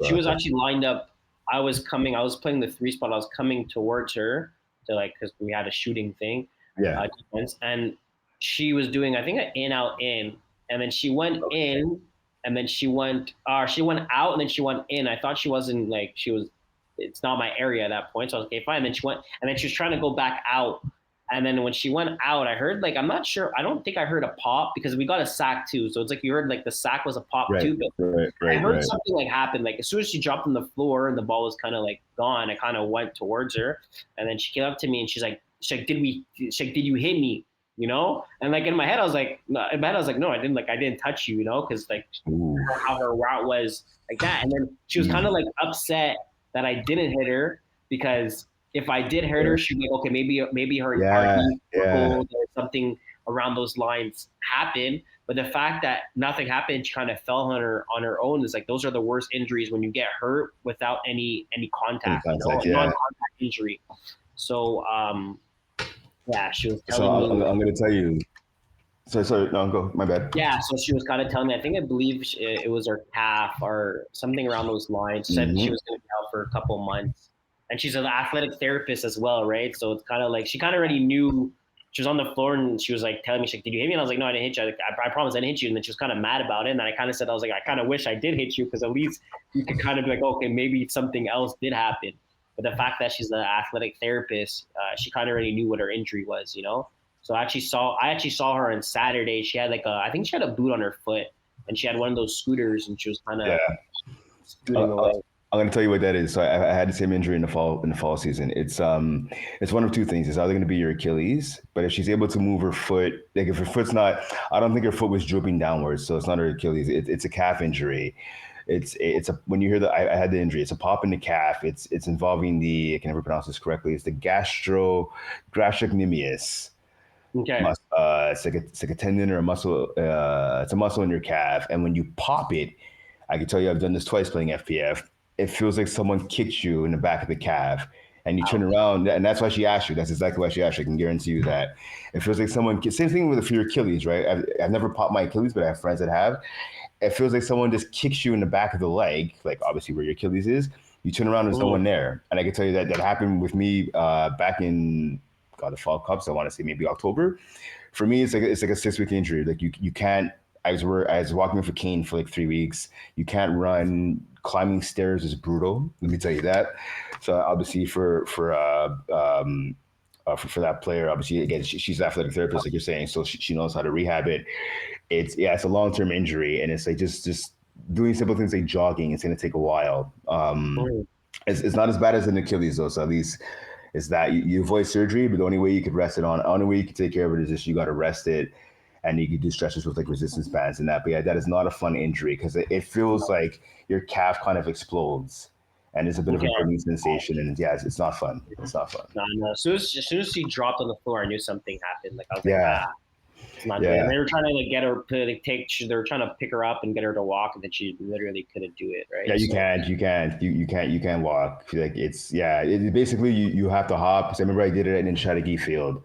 She was actually lined up. I was playing the 3 spot. I was coming towards her to because we had a shooting thing. Yeah. Defense, and she was doing I think an in out in, and then she went in, and then she went out, and then she went in. I thought she wasn't she was. It's not my area at that point, so I was okay, fine. And then she went, and then she was trying to go back out. And then when she went out, I heard I'm not sure. I don't think I heard a pop because we got a sack too. So it's you heard the sack was a pop too. But I heard something happen. As soon as she dropped on the floor and the ball was kind of gone, I kind of went towards her, and then she came up to me and she's like, did you hit me? And in my head I was like, no, I didn't I didn't touch you, because how her route was like that. And then she was kind of upset that I didn't hit her because if I did hurt her, she'd be like, okay, maybe her or something around those lines happened. But the fact that nothing happened, she kind of fell on her own. Is those are the worst injuries when you get hurt without any contact, non-contact injury. So she was telling me. I'm going to tell you. Sorry, no, go. My bad. Yeah, so she was kind of telling me. I believe it was her calf or something around those lines. She said she was going to be out for a couple months. And she's an athletic therapist as well, right? So it's kind of she kind of already knew. She was on the floor and she was telling me, did you hit me? And I was like, no, I didn't hit you. I promise I didn't hit you. And then she was kind of mad about it. And then I kind of said, I kind of wish I did hit you because at least you could kind of be like, okay, maybe something else did happen. But the fact that she's an athletic therapist, she kind of already knew what her injury was, So I actually saw her on Saturday. She had I think she had a boot on her foot and she had one of those scooters and she was kind of scooting away. I'm going to tell you what that is. So I had the same injury in the fall season. It's one of two things. It's either going to be your Achilles, but if she's able to move her foot, if her foot's not, I don't think her foot was drooping downwards, so it's not her Achilles. It's a calf injury. When you hear I had the injury, it's a pop in the calf. It's involving I can never pronounce this correctly. It's the gastrocnemius. Okay. It's like a tendon or a muscle. It's a muscle in your calf, and when you pop it, I can tell you I've done this twice playing FPF. It feels like someone kicked you in the back of the calf and you turn around. And that's why she asked you. That's exactly why she asked you. I can guarantee you that. It feels like same thing with your Achilles, right? I've never popped my Achilles, but I have friends that have. It feels like someone just kicks you in the back of the leg, obviously where your Achilles is. You turn around, there's no one there. And I can tell you that happened with me back in the Fall Cups. I want to say maybe October. For me, it's like a 6-week injury. You can't. I was walking for Kane for 3 weeks. You can't run. Climbing stairs is brutal. Let me tell you that. So obviously for that player, obviously again she's an athletic therapist, like you're saying, so she knows how to rehab it. It's a long-term injury, and it's just doing simple things like jogging. It's going to take a while. It's not as bad as an Achilles though. So at least it's that you avoid surgery, but the only way you could rest it on, the only way you can take care of it is just you got to rest it. And you can do stretches with resistance bands and that. But yeah, that is not a fun injury because it feels like your calf kind of explodes. and it's a bit of a burning sensation, and yeah, it's not fun. It's not fun. No. As soon as she dropped on the floor, I knew something happened. Like I was it's not good. And they were trying to like get her to like, they were trying to pick her up and get her to walk, and then she literally couldn't do it. Right? Yeah, you can't walk. Like basically you have to hop. So I remember I did it at Nishadagi Field,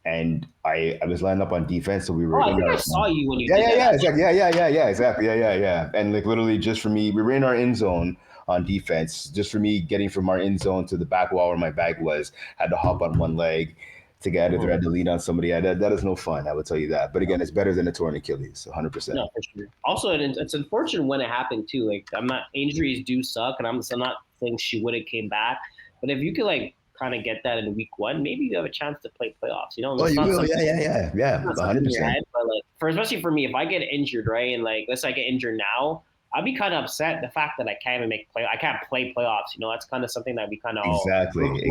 and I was lined up on defense, so we were. I think I saw you when you did that. Exactly. And like literally just for me, we were in our end zone on defense. Just for me getting from our end zone to the back wall where my bag was, had to hop on one leg to get out of there. I had to lean on somebody. That is no fun, I would tell you that. But again, it's better than a torn Achilles, 100%. No, for sure. Also, it's unfortunate when it happened too. Like injuries do suck, and I'm not saying she would have came back, but if you could like kind of get that in week 1, maybe you have a chance to play playoffs. You know? Oh, you will. Yeah. 100%. But like, especially for me, if I get injured, right, and like let's say I get injured now, I'd be kind of upset the fact that I can't even I can't play playoffs. You know, that's kind of something that we kind of exactly. To,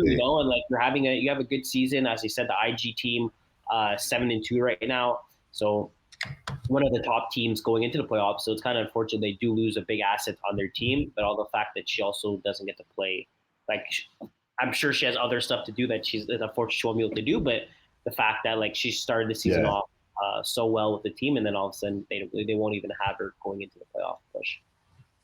you know, and like you have a good season, as you said, the IG team 7-2 right now, so one of the top teams going into the playoffs. So it's kind of unfortunate they do lose a big asset on their team, but all the fact that she also doesn't get to play, like I'm sure she has other stuff to do that unfortunately she won't be able to do, but the fact that like she started the season off so well with the team, and then all of a sudden they won't even have her going into the playoff push.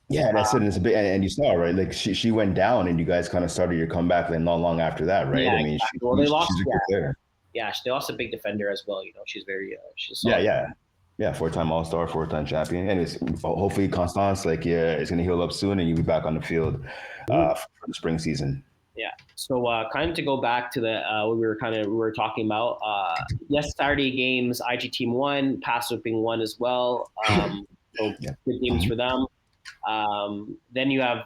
Yeah, that's it. It's a bit, and you saw, right? Like she went down, and you guys kind of started your comeback. Then not long after that, right? Yeah, I mean, they lost. She's a good player. Yeah, they lost a big defender as well. You know, she's very she's yeah, 4-time All-Star, 4-time champion. Anyways, hopefully Constance, it's gonna heal up soon, and you'll be back on the field for the spring season. Yeah. So kind of to go back to the what we were talking about. Yes, Saturday games, IG team won, pass whipping won as well. So good games for them. Then you have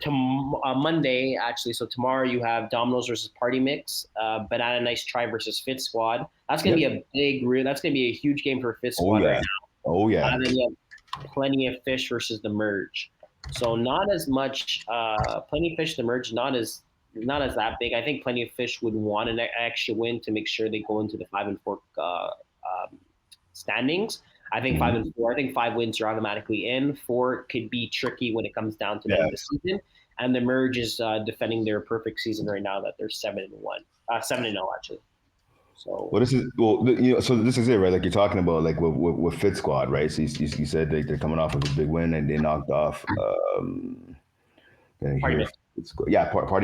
Monday actually. So tomorrow you have Domino's versus Party Mix, Banana Nice Try versus Fit Squad. That's gonna be that's gonna be a huge game for Fit Squad right now. Oh yeah. And then you have Plenty of Fish versus the Merge. So not as much. Plenty of Fish, the Merge, not as that big. I think Plenty of Fish would want an extra win to make sure they go into the 5-4 standings. I think 5-4. I think 5 wins are automatically in. 4 could be tricky when it comes down to the end of the season. And the Merge is defending their perfect season right now, that they're 7-1, 7-0 actually. So this is so this is it, right? Like you're talking about, like with Fit Squad, right? So you said they're coming off of a big win, and they knocked off Party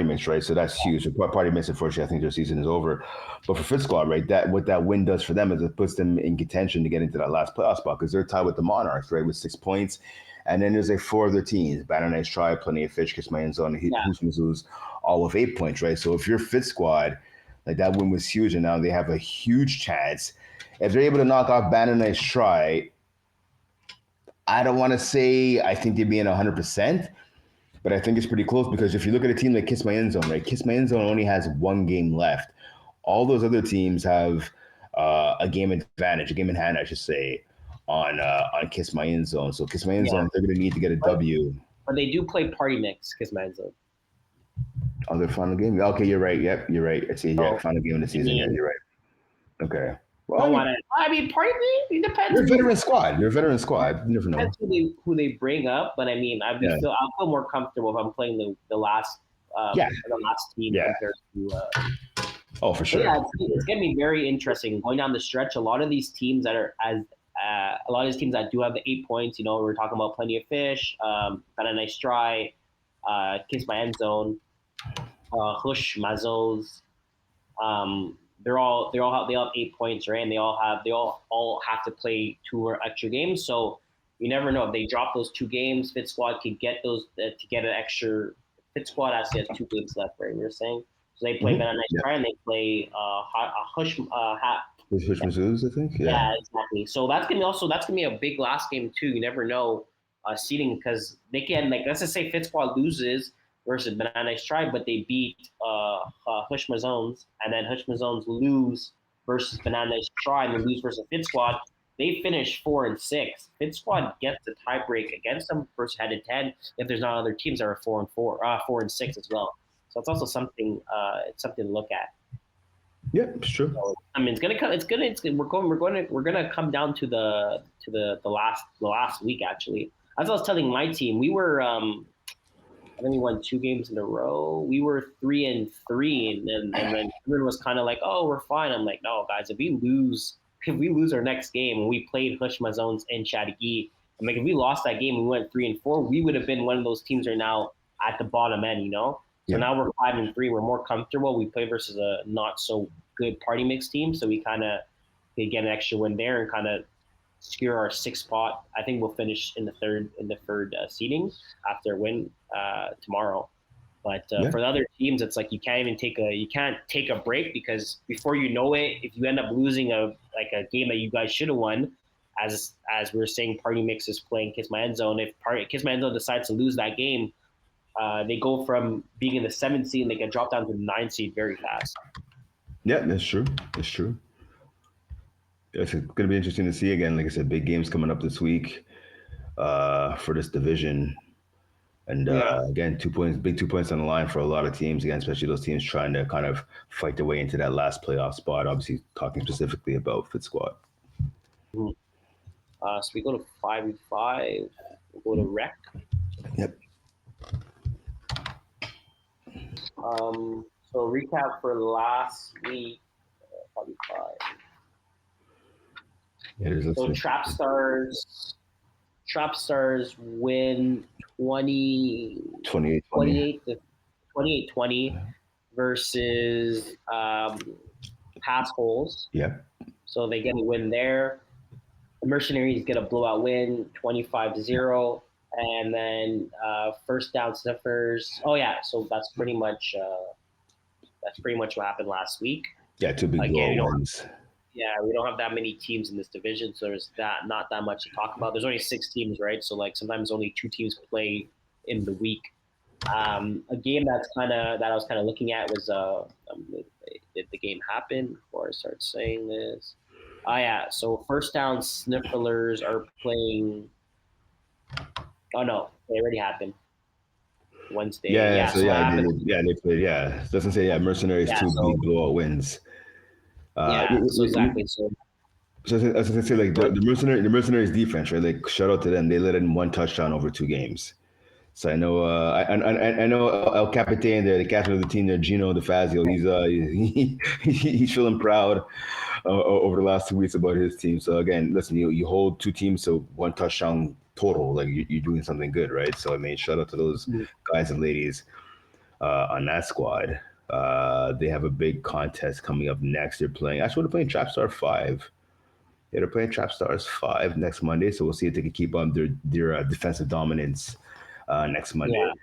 Mix, right? So that's huge. Party Mix, unfortunately, I think their season is over. But for Fit Squad, right, what that win does for them is it puts them in contention to get into that last playoff spot, because they're tied with the Monarchs, right, with 6 points. And then there's like 4 other teams: Banana Nice Try, Plenty of Fish, Kiss My End Zone, Mizzou's, all with 8 points, right? So if you're Fit Squad, like that win was huge, and now they have a huge chance. If they're able to knock off Banana Nice Try, I don't want to say I think they'd be in 100%, but I think it's pretty close, because if you look at a team like Kiss My End Zone, right? Kiss My End Zone only has 1 game left. All those other teams have a game advantage, a game in hand, I should say, on Kiss My End Zone. So Kiss My End Zone, they're going to need to get a W. But they do play Party Mix, Kiss My End Zone. Oh, their final game? Okay, you're right. Yep, you're right. I see. Final game of the season. Yeah, you're right. Okay. Well, I mean, Party Mix, it depends. You're a veteran squad. You never know. Depends who they bring up, but I mean, I'll feel more comfortable if I'm playing the last team compared to. Oh, for sure. Yeah, it's gonna be very interesting going down the stretch. A lot of these teams that do have the 8 points. You know, we're talking about Plenty of Fish, Banana Nice Try, Kiss My End Zone, Hush Mazos. They all have 8 points, right? And they all have to play 2 extra games. So you never know, if they drop those 2 games, Fit Squad could get those to get an extra. Fit Squad actually has 2 games left, right? You're saying, so they play Banana Nice Try, and they play Hush Mizzou's, I think. Yeah, exactly. So that's gonna be a big last game too. You never know seeding, because they can, like, let's just say Fit Squad loses versus Banana Nice Try, but they beat Hush Mazones, and then Hush Mazones lose versus Banana Nice Try, and then lose versus Fit Squad. They finish 4-6. Fit Squad gets the tie break against them versus head-to-head if there's not other teams that are 4-6 as well. So it's also something to look at. Yeah, it's true. So, I mean, we're gonna come down to the last week actually. As I was telling my team, we were I think we won 2 games in a row. We were 3-3, and then everyone was kind of like, "Oh, we're fine." I'm like, "No, guys, if we lose our next game, and we played Hushma Zones in Chattagee, I'm like, if we lost that game, and we went 3-4, we would have been one of those teams right now at the bottom end, you know." So now we're 5-3. We're more comfortable. We play versus a not so good party mix team, so we kind of get an extra win there and kind of secure our 6th spot. I think we'll finish in the third seeding after a win tomorrow. But for the other teams, it's like you can't take a break, because before you know it, if you end up losing a game that you guys should have won, as we were saying, Party Mix is playing Kiss My End Zone. If Kiss My End Zone decides to lose that game, they go from being in the 7th seed and they get dropped down to the 9th seed very fast. Yeah, that's true. That's true. It's going to be interesting to see again. Like I said, big games coming up this week for this division. And again, 2 points, big 2 points on the line for a lot of teams, again, especially those teams trying to kind of fight their way into that last playoff spot. Obviously, talking specifically about Fit Squad. Mm-hmm. So we go to 5v5. We'll go to rec. Yep. So recap for last week. 5v5. Yeah, so Trap Stars win 28-20 versus Pass Holes. Yep. So they get a win there. The Mercenaries get a blowout win, 25-0. And then First Down Sniffers. Oh yeah, so that's pretty much what happened last week. Yeah, 2 big blowout wins. Yeah, we don't have that many teams in this division, so there's not that much to talk about. There's only 6 teams, right? So like sometimes only 2 teams play in the week. A game that I was kind of looking at was did the game happen before I start saying this? Oh yeah, so First Down Snifflers are playing. Oh no, they already happened. Wednesday. They played. Yeah, doesn't say Mercenaries 2 big blowout wins. Exactly. So as I say, like the Mercenaries defense, right? Like shout out to them. They let in 1 touchdown over 2 games. So I know I know El Capitan there, the captain of the team there, Gino DeFazio. He's feeling proud over the last 2 weeks about his team. So again, listen, you hold 2 teams to 1 touchdown total. Like you're doing something good, right? So I mean, shout out to those guys and ladies on that squad. They have a big contest coming up next. They're playing Trap Star 5. Yeah, they're playing Trap Stars 5 next Monday. So we'll see if they can keep up their defensive dominance next Monday. Yeah.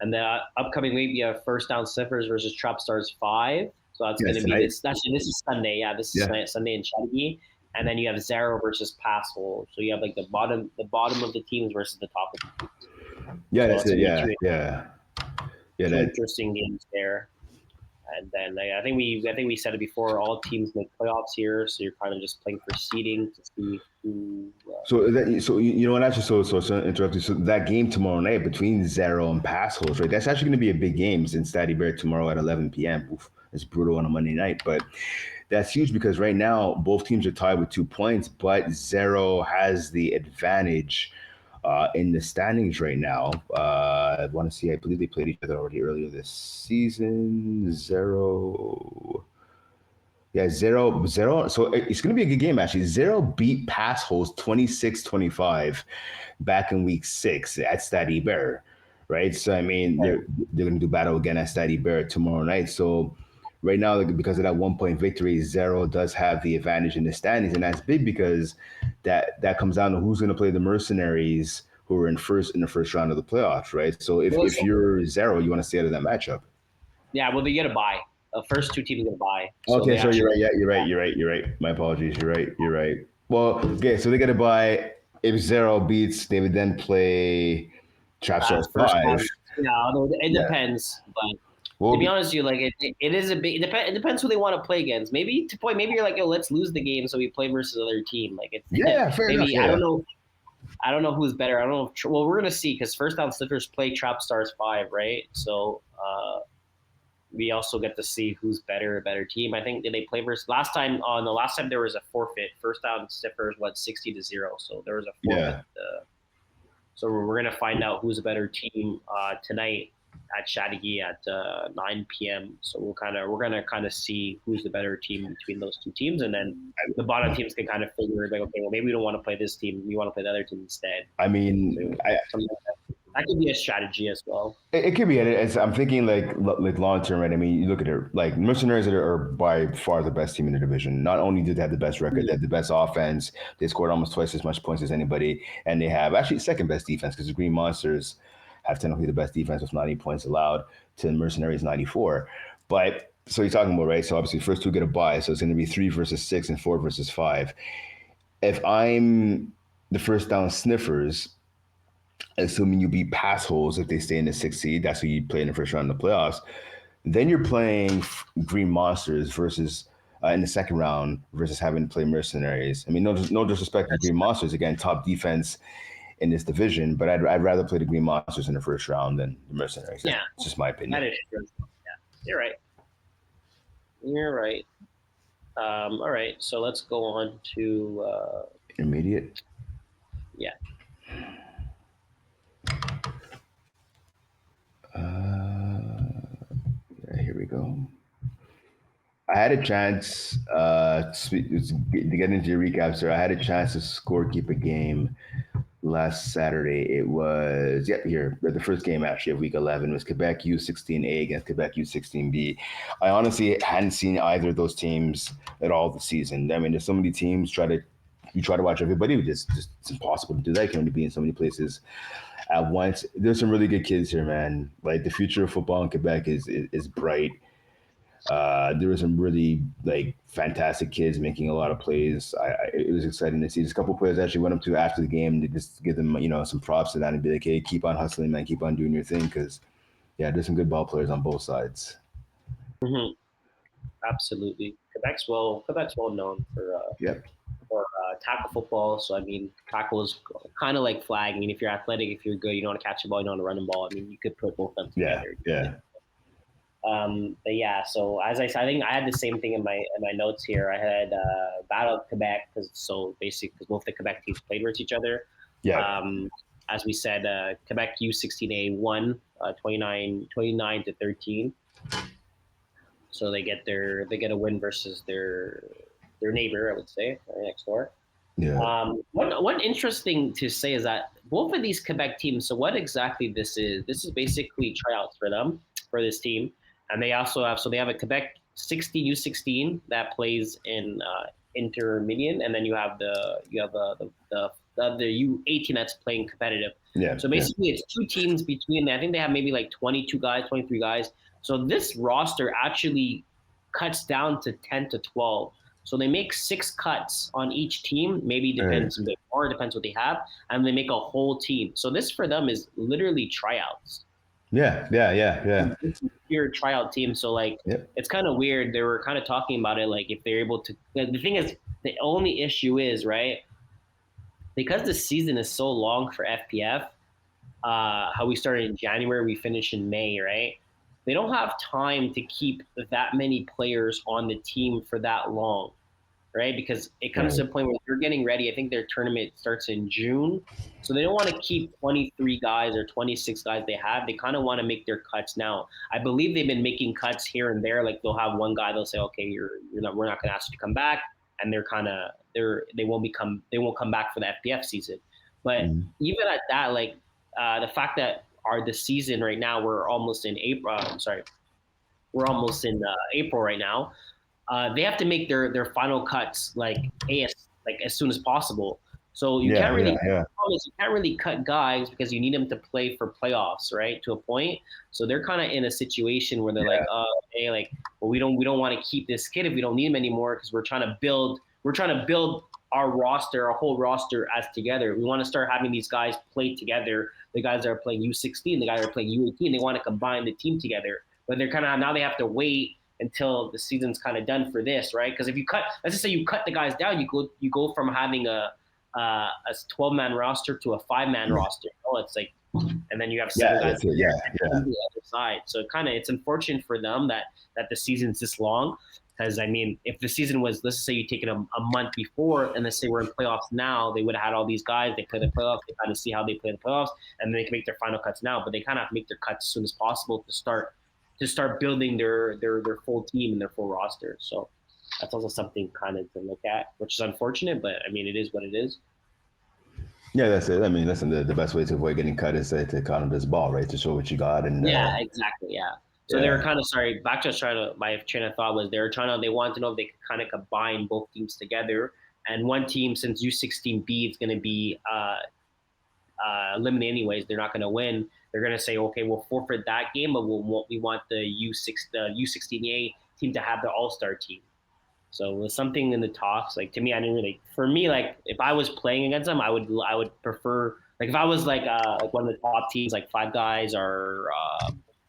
And the upcoming week, we have First Down Sniffers versus Trap Stars 5. So that's going to be this. Actually, this is Sunday. Yeah, this is Sunday in Chattagee. And then you have Zero versus Pass Hole. So you have like the bottom of the teams versus the top of the teams. Yeah, that's it. Yeah. Interesting games there. And then I think we said it before. All teams make playoffs here, so you're kind of just playing for seeding to see who. So you know what? Actually, so interrupting. So that game tomorrow night between Zero and Pass Holes, right? That's actually going to be a big game since Statty Bear tomorrow at 11 p.m. Oof, it's brutal on a Monday night, but that's huge because right now both teams are tied with 2 points, but Zero has the advantage in the standings right now. I want to see. I believe they played each other already earlier this season. Zero. So it's going to be a good game, actually. Zero beat Pass Holes 26-25 back in week 6 at Statty Bear, right? So, I mean, they're going to do battle again at Statty Bear tomorrow night. So right now, because of that 1-point victory, Zero does have the advantage in the standings. And that's big because that comes down to who's going to play the Mercenaries who are in the first round of the playoffs, right? So if you're Zero, you want to stay out of that matchup. Yeah, well, they get a bye. The first 2 teams get a bye. So okay, so you're right. Yeah, you're right. My apologies. You're right. Well, okay, so they get a bye. If Zero beats, they would then play Trap Stars 5. It depends, but to be honest with you, like it is a big. It depends who they want to play against. Maybe you're like, yo, let's lose the game so we play versus another team. Like it's fair enough. Yeah. I don't know who's better. I don't know. Well, we're gonna see because First Down Sniffers play Trap Stars 5, right? So we also get to see who's a better team. I think did they play versus last time there was a forfeit. First Down Sniffers went 60-0, so there was a forfeit. So we're gonna find out who's a better team tonight at Chattagee at 9 p.m. So we're gonna kind of see who's the better team between those two teams, and then the bottom teams can kind of figure like, okay, well maybe we don't want to play this team, we want to play the other team instead. I mean, So, that could be a strategy as well. it could be. I'm thinking like long term, right? I mean, you look at it like Mercenaries are by far the best team in the division. Not only did they have the best record, they had the best offense. They scored almost twice as much points as anybody, and they have actually second best defense because the Green Monsters have technically the best defense with 90 points allowed to the Mercenaries 94. But so you're talking about, right? So obviously, first two get a bye, so it's going to be 3 versus 6 and 4 versus 5. If I'm the first down sniffers, assuming you beat pass holes if they stay in the 6th seed, that's who you play in the first round of the playoffs. Then you're playing Green Monsters versus in the second round versus having to play Mercenaries. I mean, no disrespect to Green Monsters, again, top defense in this division, but I'd rather play the Green Monsters in the first round than the Mercenaries. Yeah, it's just my opinion. That is true. Yeah, you're right. You're right. All right, so let's go on to Intermediate. Yeah. Here we go. I had a chance to get into your recap, sir. I had a chance to scorekeep a game last Saturday. It was here the first game actually of week 11 was Quebec U16A against Quebec U16B. I honestly hadn't seen either of those teams at all this season. I mean, there's so many teams you try to watch everybody, but it's impossible to do that. You can only be in so many places at once. There's some really good kids here, man. Like the future of football in Quebec is bright. There were some really fantastic kids making a lot of plays. It was exciting to see. Just a couple of players actually went up to after the game to just give them some props to that and be like, hey, keep on hustling, man, keep on doing your thing, because there's some good ball players on both sides. Mm-hmm. Absolutely, Quebec's well known for tackle football. So I mean, tackle is kind of like flag. I mean, if you're athletic, if you're good, you know how to catch a ball, you know how to run the ball. I mean, you could put both of them together. Yeah. But yeah, so as I said, I think I had the same thing in my notes here. I had Battle of Quebec because both the Quebec teams played with each other. Yeah. As we said, Quebec U16A won 29 to 13. So they get a win versus their neighbor, I would say, right next door. Yeah. One interesting to say is that both of these Quebec teams. So what exactly this is basically tryouts for this team. And they also have a Quebec 60 U16 that plays in intermediate, and then you have the U18 that's playing competitive. Yeah. So basically, it's two teams between. I think they have maybe like 22 guys, 23 guys. So this roster actually cuts down to 10 to 12. So they make 6 cuts on each team. Maybe depends a bit more, depends what they have, and they make a whole team. So this for them is literally tryouts. Yeah. It's your tryout team. So It's kind of weird. They were kind of talking about it, like if they're able to. The thing is, the only issue is right because the season is so long for FPF. How we started in January, we finish in May, right? They don't have time to keep that many players on the team for that long, right? Because it comes to a point where they're getting ready. I think their tournament starts in June. So they don't want to keep 23 guys or 26 guys they have. They kind of want to make their cuts now. I believe they've been making cuts here and there. Like they'll have one guy, they'll say, okay, we're not going to ask you to come back. And they won't come back for the FPF season. But even at that, the fact that the season right now, we're almost in April. We're almost in April right now. They have to make their final cuts as soon as possible. So you can't really cut guys because you need them to play for playoffs, right? To a point. So they're kind of in a situation where they're we don't want to keep this kid if we don't need him anymore because we're trying to build our whole roster as together. We want to start having these guys play together. The guys that are playing U16, the guys that are playing U18, they want to combine the team together. But they're now they have to wait until the season's kind of done for this, right? Because if you let's just say you cut the guys down, you go from having a 12-man roster to a 5-man roster. It's like, and then you have 7 guys on the other side. So it's unfortunate for them that the season's this long. Because, I mean, if the season was, let's say you take it a month before, and let's say we're in playoffs now, they would have had all these guys. They play the playoffs. They kind of see how they play the playoffs, and then they can make their final cuts now. But they kind of have to make their cuts as soon as possible to start building their full team and their full roster. So that's also something kind of to look at, which is unfortunate. But I mean, it is what it is. Yeah, that's it. I mean, listen, the best way to avoid getting cut is to kind of just ball, right? To show what you got. And yeah, exactly. Yeah. So they were kind of sorry. Back to my train of thought was they wanted to know if they could kind of combine both teams together. And one team, since U16B is going to be eliminated anyways, they're not going to win. They're going to say, okay, we'll forfeit that game, but we want the U16A team to have the All-Star team. So it was something in the talks. Like, to me, I didn't really. For me, like, if I was playing against them, I would prefer, like, if I was like one of the top teams, like Five Guys or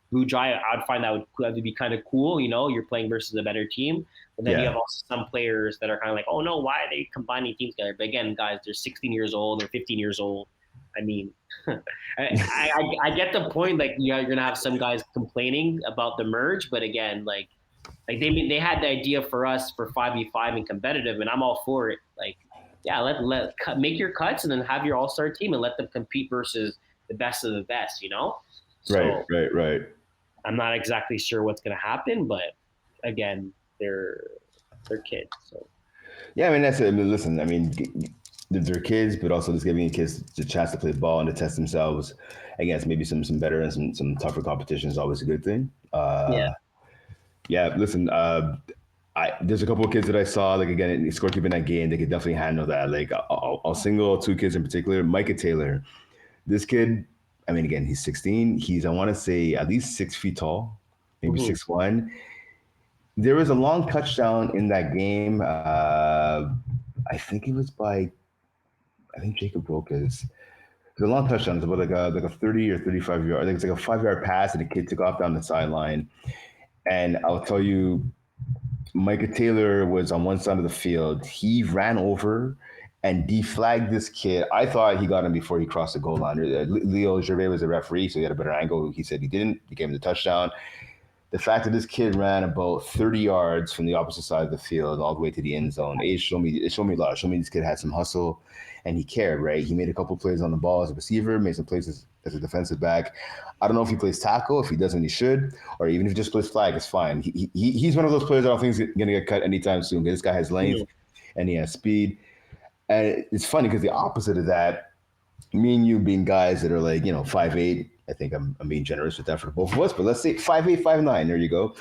Blue Dry, I'd find that would be kind of cool. You know, you're playing versus a better team. But then you have also some players that are kind of like, oh no, why are they combining teams together? But again, guys, they're 16 years old, they're 15 years old. I mean, I get the point. Like, you're gonna have some guys complaining about the merge, but again, like they had the idea for us for 5v5 and competitive, and I'm all for it. Like, yeah, let make your cuts and then have your all-star team and let them compete versus the best of the best. You know. So, right. I'm not exactly sure what's gonna happen, but again, they're kids. So. Yeah, I mean that's it. I mean, listen, I mean. They're kids, but also just giving kids the chance to play ball and to test themselves against maybe some better and some tougher competition is always a good thing. Yeah. Listen, there's a couple of kids that I saw, like, again, scorekeeping that game, they could definitely handle that. Like, I'll single two kids in particular. Micah Taylor, this kid, I mean, again, he's 16. He's, I want to say, at least 6 feet tall, maybe 6'1". There was a long touchdown in that game. I think it was by. I think Jacob broke his. It was a long touchdown. It's about like a 30 or 35 yard. I think it's like a 5-yard pass, and the kid took off down the sideline. And I'll tell you, Micah Taylor was on one side of the field. He ran over and deflagged this kid. I thought he got him before he crossed the goal line. Leo Gervais was the referee, so he had a better angle. He said he didn't. He gave him the touchdown. The fact that this kid ran about 30 yards from the opposite side of the field all the way to the end zone, it showed me a lot. It showed me this kid had some hustle and he cared, right? He made a couple plays on the ball as a receiver, made some plays as a defensive back. I don't know if he plays tackle, if he doesn't, he should, or even if he just plays flag, it's fine. He's one of those players I don't think is going to get cut anytime soon. This guy has length and he has speed. And it's funny because the opposite of that, me and you being guys that are like, 5'8", I think I'm being generous with that for both of us, but let's say 5'8", 5'9", there you go.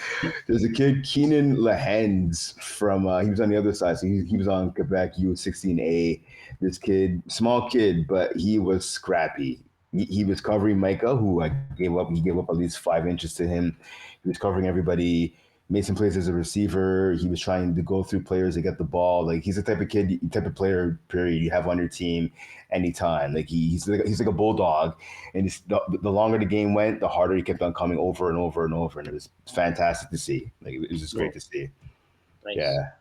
There's a kid, Keenan Lehens, from, he was on the other side, so he was on Quebec U16A. This kid, small kid, but he was scrappy. He was covering Micah, who gave up at least 5 inches to him. He was covering everybody, made some plays as a receiver. He was trying to go through players to get the ball. Like, he's the type of player, period, you have on your team anytime. Like, he's like a bulldog. And the longer the game went, the harder he kept on coming over and over and over. And it was fantastic to see. Like, it was just great to see. Nice. Yeah.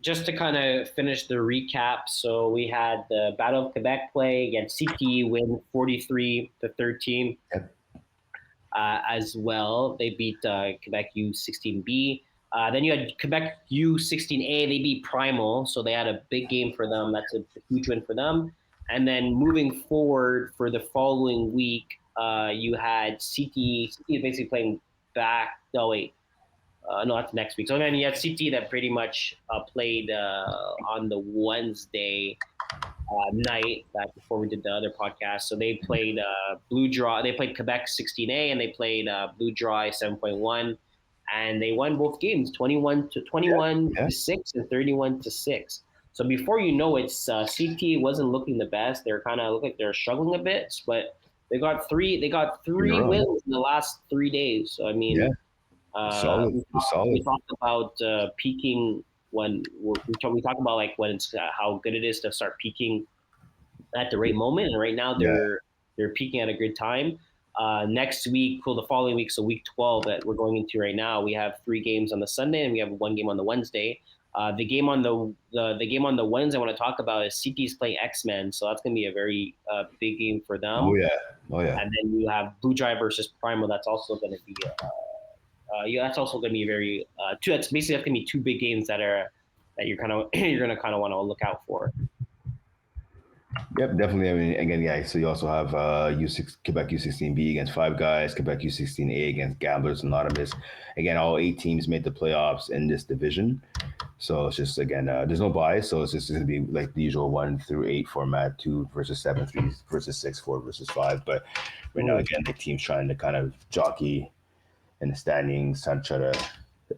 Just to kind of finish the recap, so we had the Battle of Quebec play against CT, win 43-13. Yep. As well, they beat Quebec U16B. Then you had Quebec U16A. They beat Primal, so they had a big game for them. That's a huge win for them. And then moving forward for the following week, you had CT. CT is basically playing back. No, wait. No, that's next week. So then you had CT that pretty much played on the Wednesday night back before we did the other podcast. So they played Blue Draw. They played Quebec 16A and they played Blue Draw 7.1, and they won both games 21-6 and 31-6. So before you know it, CT wasn't looking the best. They're kind of look like they're struggling a bit, but they got three wins in the last 3 days. So I mean. Solid. We talked about peaking when we talk about like when it's how good it is to start peaking at the right moment, and right now they're peaking at a good time. Next week, the following week, so week 12 that we're going into right now, we have 3 games on the Sunday and we have 1 game on the Wednesday. The game on the game on the Wednesday I want to talk about is CT's playing X-Men, so that's going to be a very big game for them. Oh yeah. And then you have Blue Drive versus Primal. That's also going to be That's also going to be very two. That's basically going to be two big games that you're going to kind of want to look out for. Yep, definitely. I mean, again, yeah. So you also have U6 Quebec U16B against Five Guys, Quebec U16A against Gamblers Anonymous. Again, all 8 teams made the playoffs in this division. So it's just again, there's no bias. So it's just going to be like the usual 1 through 8 format: 2 versus 7, 3 versus 6, 4 versus 5. But right now, again, the team's trying to kind of jockey in the standings, trying to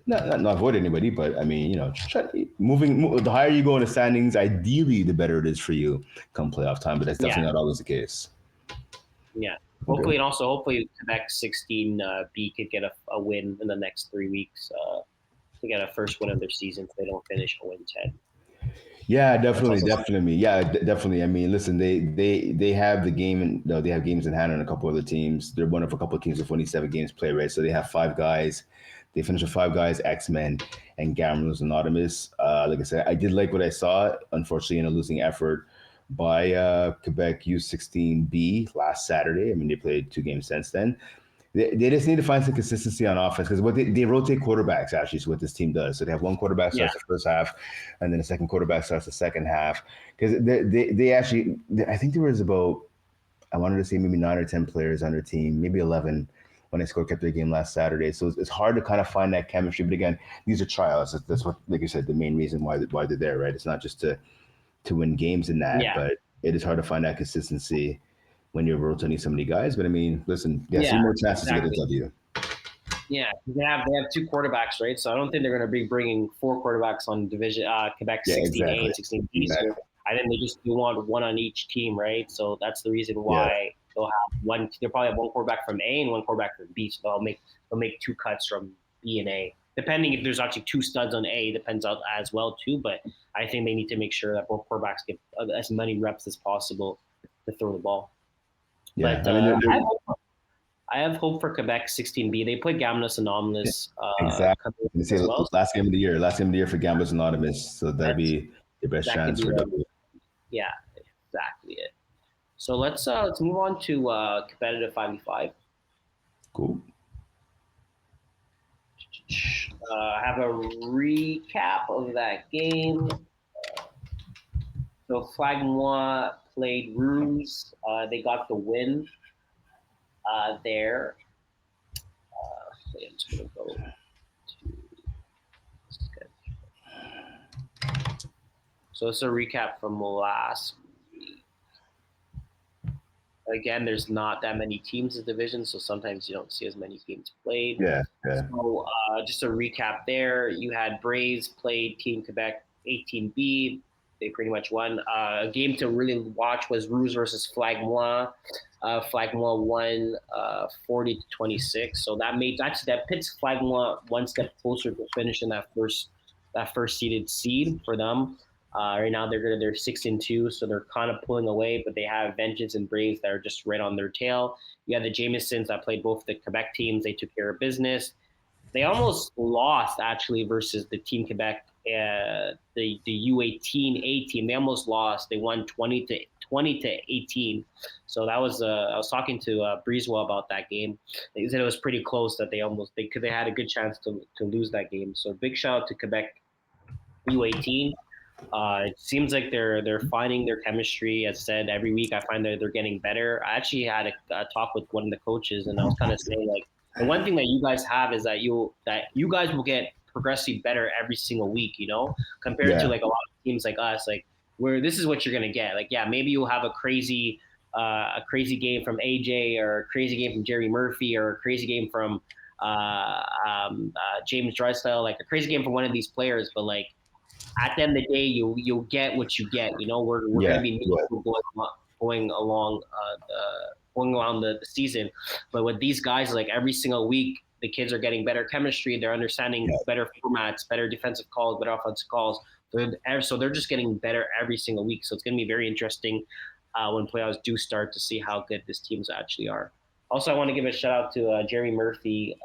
not avoid anybody, but I mean, the higher you go in the standings, ideally, the better it is for you come playoff time. But that's definitely not always the case. Yeah. Hopefully, and also hopefully Quebec 16B could get a win in the next 3 weeks to get a first win of their season if they don't finish 0-10. Yeah, definitely. Yeah, definitely. I mean, listen, they have the game, and they have games in hand on a couple other teams. They're one of a couple of teams with 27 games played, right? So they have Five Guys. They finished with Five Guys, X-Men, and Gamblers Anonymous. Like I said, I did like what I saw. Unfortunately, in a losing effort by Quebec U16B last Saturday. I mean, they played 2 games since then. They just need to find some consistency on offense because what they rotate quarterbacks actually is what this team does. So they have one quarterback starts the first half, and then the second quarterback starts the second half. Because they actually, I think there was about, I wanted to say maybe 9 or 10 players on their team, maybe 11 when they scored kept their game last Saturday. So it's hard to kind of find that chemistry. But again, these are trials. That's what, like you said, the main reason why they're there, right? It's not just to win games in that, but it is hard to find that consistency when you're rotating so many guys. But I mean, listen, see more chances to get a W. Yeah, they have 2 quarterbacks, right? So I don't think they're going to be bringing 4 quarterbacks on division Quebec 16A and 16B. Exactly. So I think they want one on each team, right? So that's the reason why they'll have one. They'll probably have one quarterback from A and one quarterback from B. So they'll make 2 cuts from B and A. Depending if there's actually 2 studs on A, depends on as well too. But I think they need to make sure that both quarterbacks get as many reps as possible to throw the ball. Yeah, but I have hope for Quebec 16B. They play Gamblers Anonymous. Exactly. Last game of the year for Gamblers Anonymous. So that'd be your best chance for W. Yeah, exactly it. So let's move on to competitive 5v5. Cool. I have a recap of that game. So Flag Moi played Ruse. They got the win there. I'm just going to go to So it's a recap from last week. Again, there's not that many teams in the division, so sometimes you don't see as many games played. Yeah. So just a recap there. You had Braves played Team Quebec 18B. They pretty much won. A game to really watch was Ruse versus Flag Moi. Flag Moi won 40-26. So that pits Flag Moi one step closer to finishing that first seeded seed for them. Right now they're 6-2, so they're kind of pulling away, but they have Vengeance and Braves that are just right on their tail. You have the Jamesons that played both the Quebec teams. They took care of business. They almost lost actually versus the Team Quebec, the U18A team. They almost lost. They won 20-18. So that was I was talking to Breezewell about that game. They said it was pretty close that they had a good chance to lose that game. So big shout out to Quebec U18. It seems like they're finding their chemistry. As I said, every week I find that they're getting better. I actually had a talk with one of the coaches, and I was kind of saying like the one thing that you guys have is that you guys will get progressively better every single week. Compared to like a lot of teams like us, like where this is what you're gonna get. Like maybe you'll have a crazy game from AJ or a crazy game from Jerry Murphy or a crazy game from James Drysdale, like a crazy game from one of these players, but like. At the end of the day, you'll get what you get. We're going to be going along the season. But with these guys, like every single week, the kids are getting better chemistry. They're understanding better formats, better defensive calls, better offensive calls. So they're just getting better every single week. So it's going to be very interesting when playoffs do start to see how good these teams actually are. Also, I want to give a shout out to Jerry Murphy.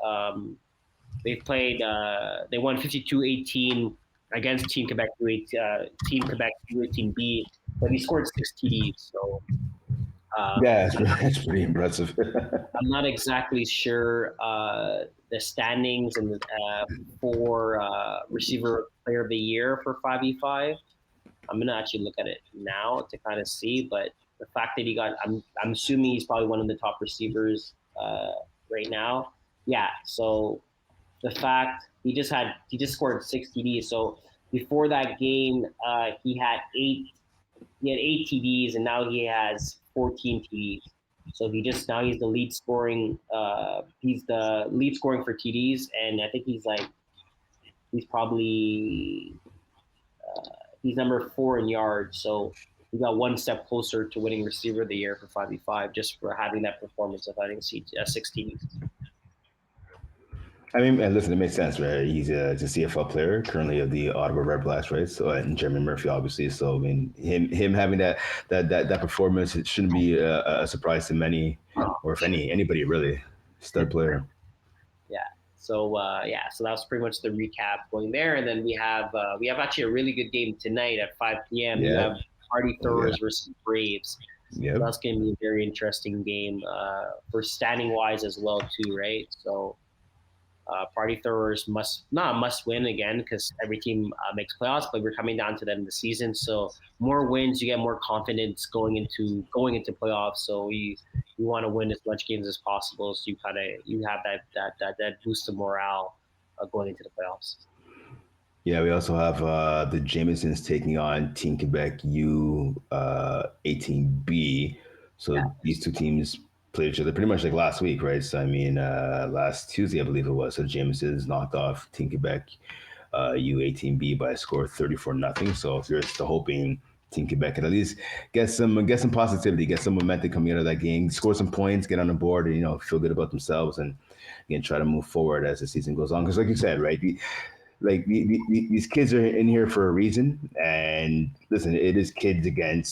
They won 52-18. Against Team Quebec U18B, but he scored 6 TDs. So Yeah, it's pretty impressive. I'm not exactly sure the standings and for receiver player of the year for 5v5. I'm gonna actually look at it now to kind of see, but the fact that I'm assuming he's probably one of the top receivers right now. Yeah, so the fact he just scored 6 TDs. So before that game, he had 8 TDs, and now he has 14 TDs. So he's the lead scoring. He's the lead scoring for TDs, and I think he's probably he's number 4 in yards. So he got one step closer to winning receiver of the year for 5v5 just for having that performance of having 6 TDs. I mean, and listen, it makes sense, right? He's a CFL player, currently of the Ottawa Red Blacks, right? So, and Jeremy Murphy, obviously. So, I mean, him having that performance, it shouldn't be a surprise to many, or if anybody really. Stud player. Yeah. So that was pretty much the recap going there, and then we have actually a really good game tonight at 5 p.m. Yeah. We have Party Throwers versus Braves. Yeah. So that's going to be a very interesting game for standing wise as well too, right? So Party Throwers must win again because every team makes playoffs, but we're coming down to the end of the season. So more wins, you get more confidence going into playoffs. So you want to win as much games as possible, so you have that boost of morale going into the playoffs. Yeah, we also have the Jamesons taking on Team Quebec U 18B. So these two teams played each other pretty much like last week, right? So I mean, last Tuesday I believe it was. So Jamesons knocked off Team Quebec U18B by a score of 34-0. So if you're still hoping Team Quebec can at least get some positivity, get some momentum coming out of that game, score some points, get on the board, and feel good about themselves, and again try to move forward as the season goes on. Because like you said, right. These kids are in here for a reason, and listen, it is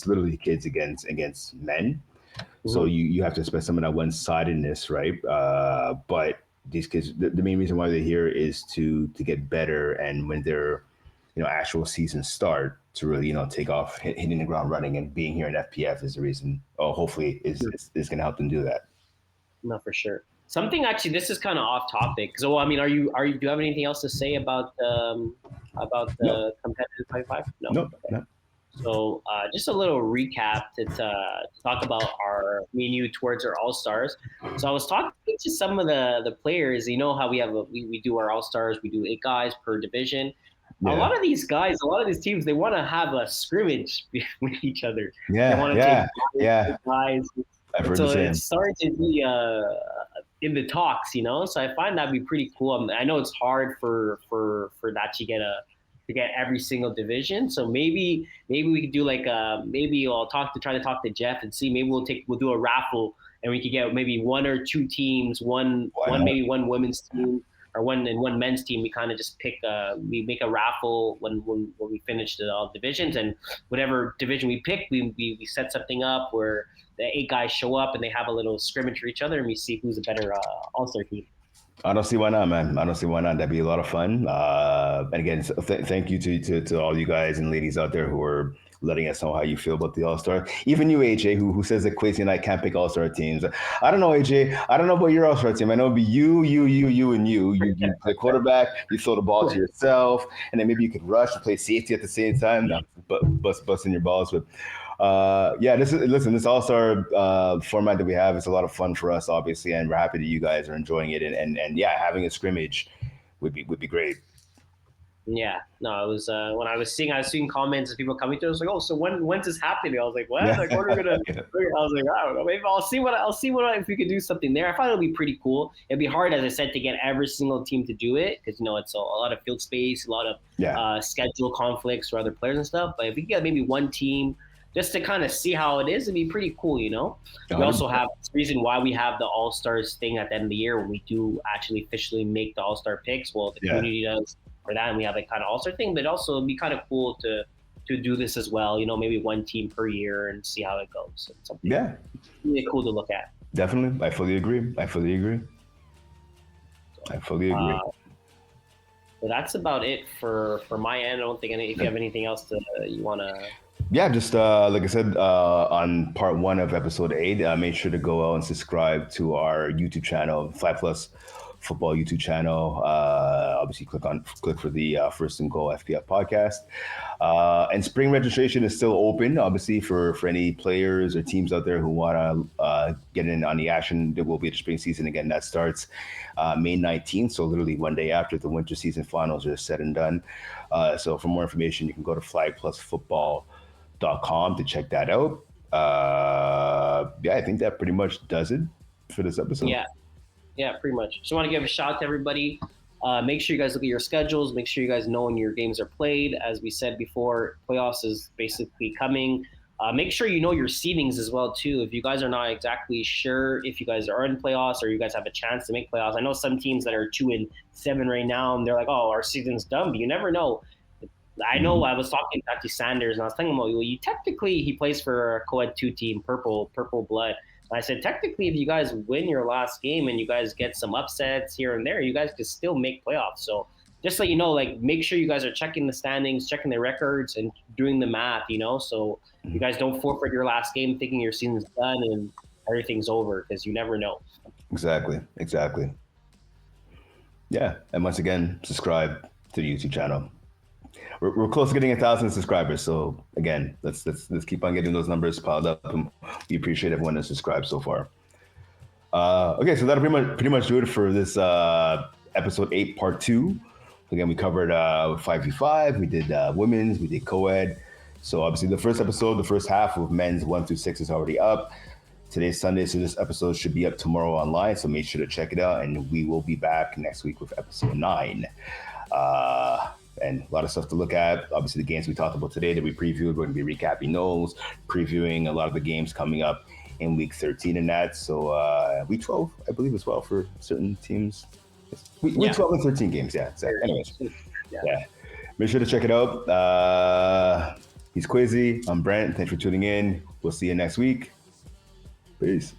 literally kids against men. Mm-hmm. So you have to expect some of that one-sidedness, right? But these kids, the main reason why they're here is to get better, and when their actual season start, to really take off, hitting the ground running, and being here in FPF is the reason. Hopefully is going to help them do that. No, for sure. Something actually, this is kind of off topic. So, I mean, do you have anything else to say about the competitive 5-5? No. Okay. No. So, just a little recap to talk about me and you towards our All Stars. So, I was talking to some of the players. You know how we do our All Stars. We do 8 guys per division. Yeah. A lot of these guys, a lot of these teams, they want to have a scrimmage with each other. Yeah, they want to take guys. So it's starting to be in the talks, So I find that'd be pretty cool. I know it's hard for that to get every single division. So maybe we could do like maybe I'll try to talk to Jeff and see. Maybe we'll do a raffle, and we could get maybe 1 or 2 teams, maybe one women's team or one men's team. We kind of just pick we make a raffle when we finish the divisions, and whatever division we pick, we set something up where the 8 guys show up and they have a little scrimmage for each other, and we see who's a better all-star team. I don't see why not, man. I don't see why not. That'd be a lot of fun. And again, thank you to all you guys and ladies out there who are letting us know how you feel about the All-Star. Even you, AJ, who says that Quaysie and I can't pick All-Star teams. I don't know, AJ. I don't know about your All-Star team. I know it'd be you, and you. You play quarterback, you throw the ball to yourself, and then maybe you could rush and play safety at the same time. Busting your balls. But this All-Star format that we have is a lot of fun for us, obviously, and we're happy that you guys are enjoying it. And having a scrimmage would be great. Yeah, no, it was when I was seeing comments of people coming to us like, oh, so when's this happening? I was like, what? Like, what are we gonna? I was like, I don't know. Maybe I'll see what if we could do something there. I thought it'd be pretty cool. It'd be hard, as I said, to get every single team to do it because it's a lot of field space, a lot of schedule conflicts for other players and stuff. But if we could get maybe one team just to kind of see how it is, it'd be pretty cool, We also have the reason why we have the All-Stars thing at the end of the year when we do actually officially make the All-Star picks. Well, the community does for that, and we have a kind of All-Star thing, but also it'd be kind of cool to do this as well, maybe one team per year and see how it goes. It's something really cool to look at. Definitely. I fully agree. So that's about it for my end. I don't think if you have anything else you want to Yeah, just like I said on part 1 of episode 8, make sure to go out and subscribe to our YouTube channel, Fly Plus Football YouTube channel. Obviously, click for the First and Goal FPF podcast. And spring registration is still open, obviously, for any players or teams out there who want to get in on the action. There will be the spring season again. That starts May 19th, so literally one day after the winter season finals are said and done. So for more information, you can go to flyplusfootball.com to check that out. Yeah, I think that pretty much does it for this episode. Yeah, pretty much. Just want to give a shout out to everybody. Make sure you guys look at your schedules. Make sure you guys know when your games are played. As we said before, playoffs is basically coming. Make sure you know your seedings as well too. If you guys are not exactly sure if you guys are in playoffs or you guys have a chance to make playoffs, I know some teams that are 2-7 right now, and they're like, "Oh, our season's done," but you never know. I know I was talking to Sanders, and I was thinking, well, he plays for a co-ed 2 team, Purple Blood. And I said, technically, if you guys win your last game and you guys get some upsets here and there, you guys could still make playoffs. So just so you know, like, make sure you guys are checking the standings, checking the records, and doing the math, so you guys don't forfeit your last game thinking your season's done and everything's over, because you never know. Exactly. Yeah, and once again, subscribe to the YouTube channel. We're close to getting 1,000 subscribers, so again, let's keep on getting those numbers piled up, and we appreciate everyone that subscribed so far. Okay, so that'll pretty much do it for this episode 8, part 2. Again, we covered 5v5, we did women's, we did co-ed. So obviously the first episode, the first half of men's 1 through 6 is already up. Today's Sunday, so this episode should be up tomorrow online, so make sure to check it out, and we will be back next week with episode 9. And a lot of stuff to look at. Obviously, the games we talked about today that we previewed, we're going to be recapping those, previewing a lot of the games coming up in week 13 and that. So week 12, I believe, as well for certain teams. Week 12 and 13 games, yeah. So, anyways, yeah. Make sure to check it out. He's Quaysie. I'm Brent. Thanks for tuning in. We'll see you next week. Peace.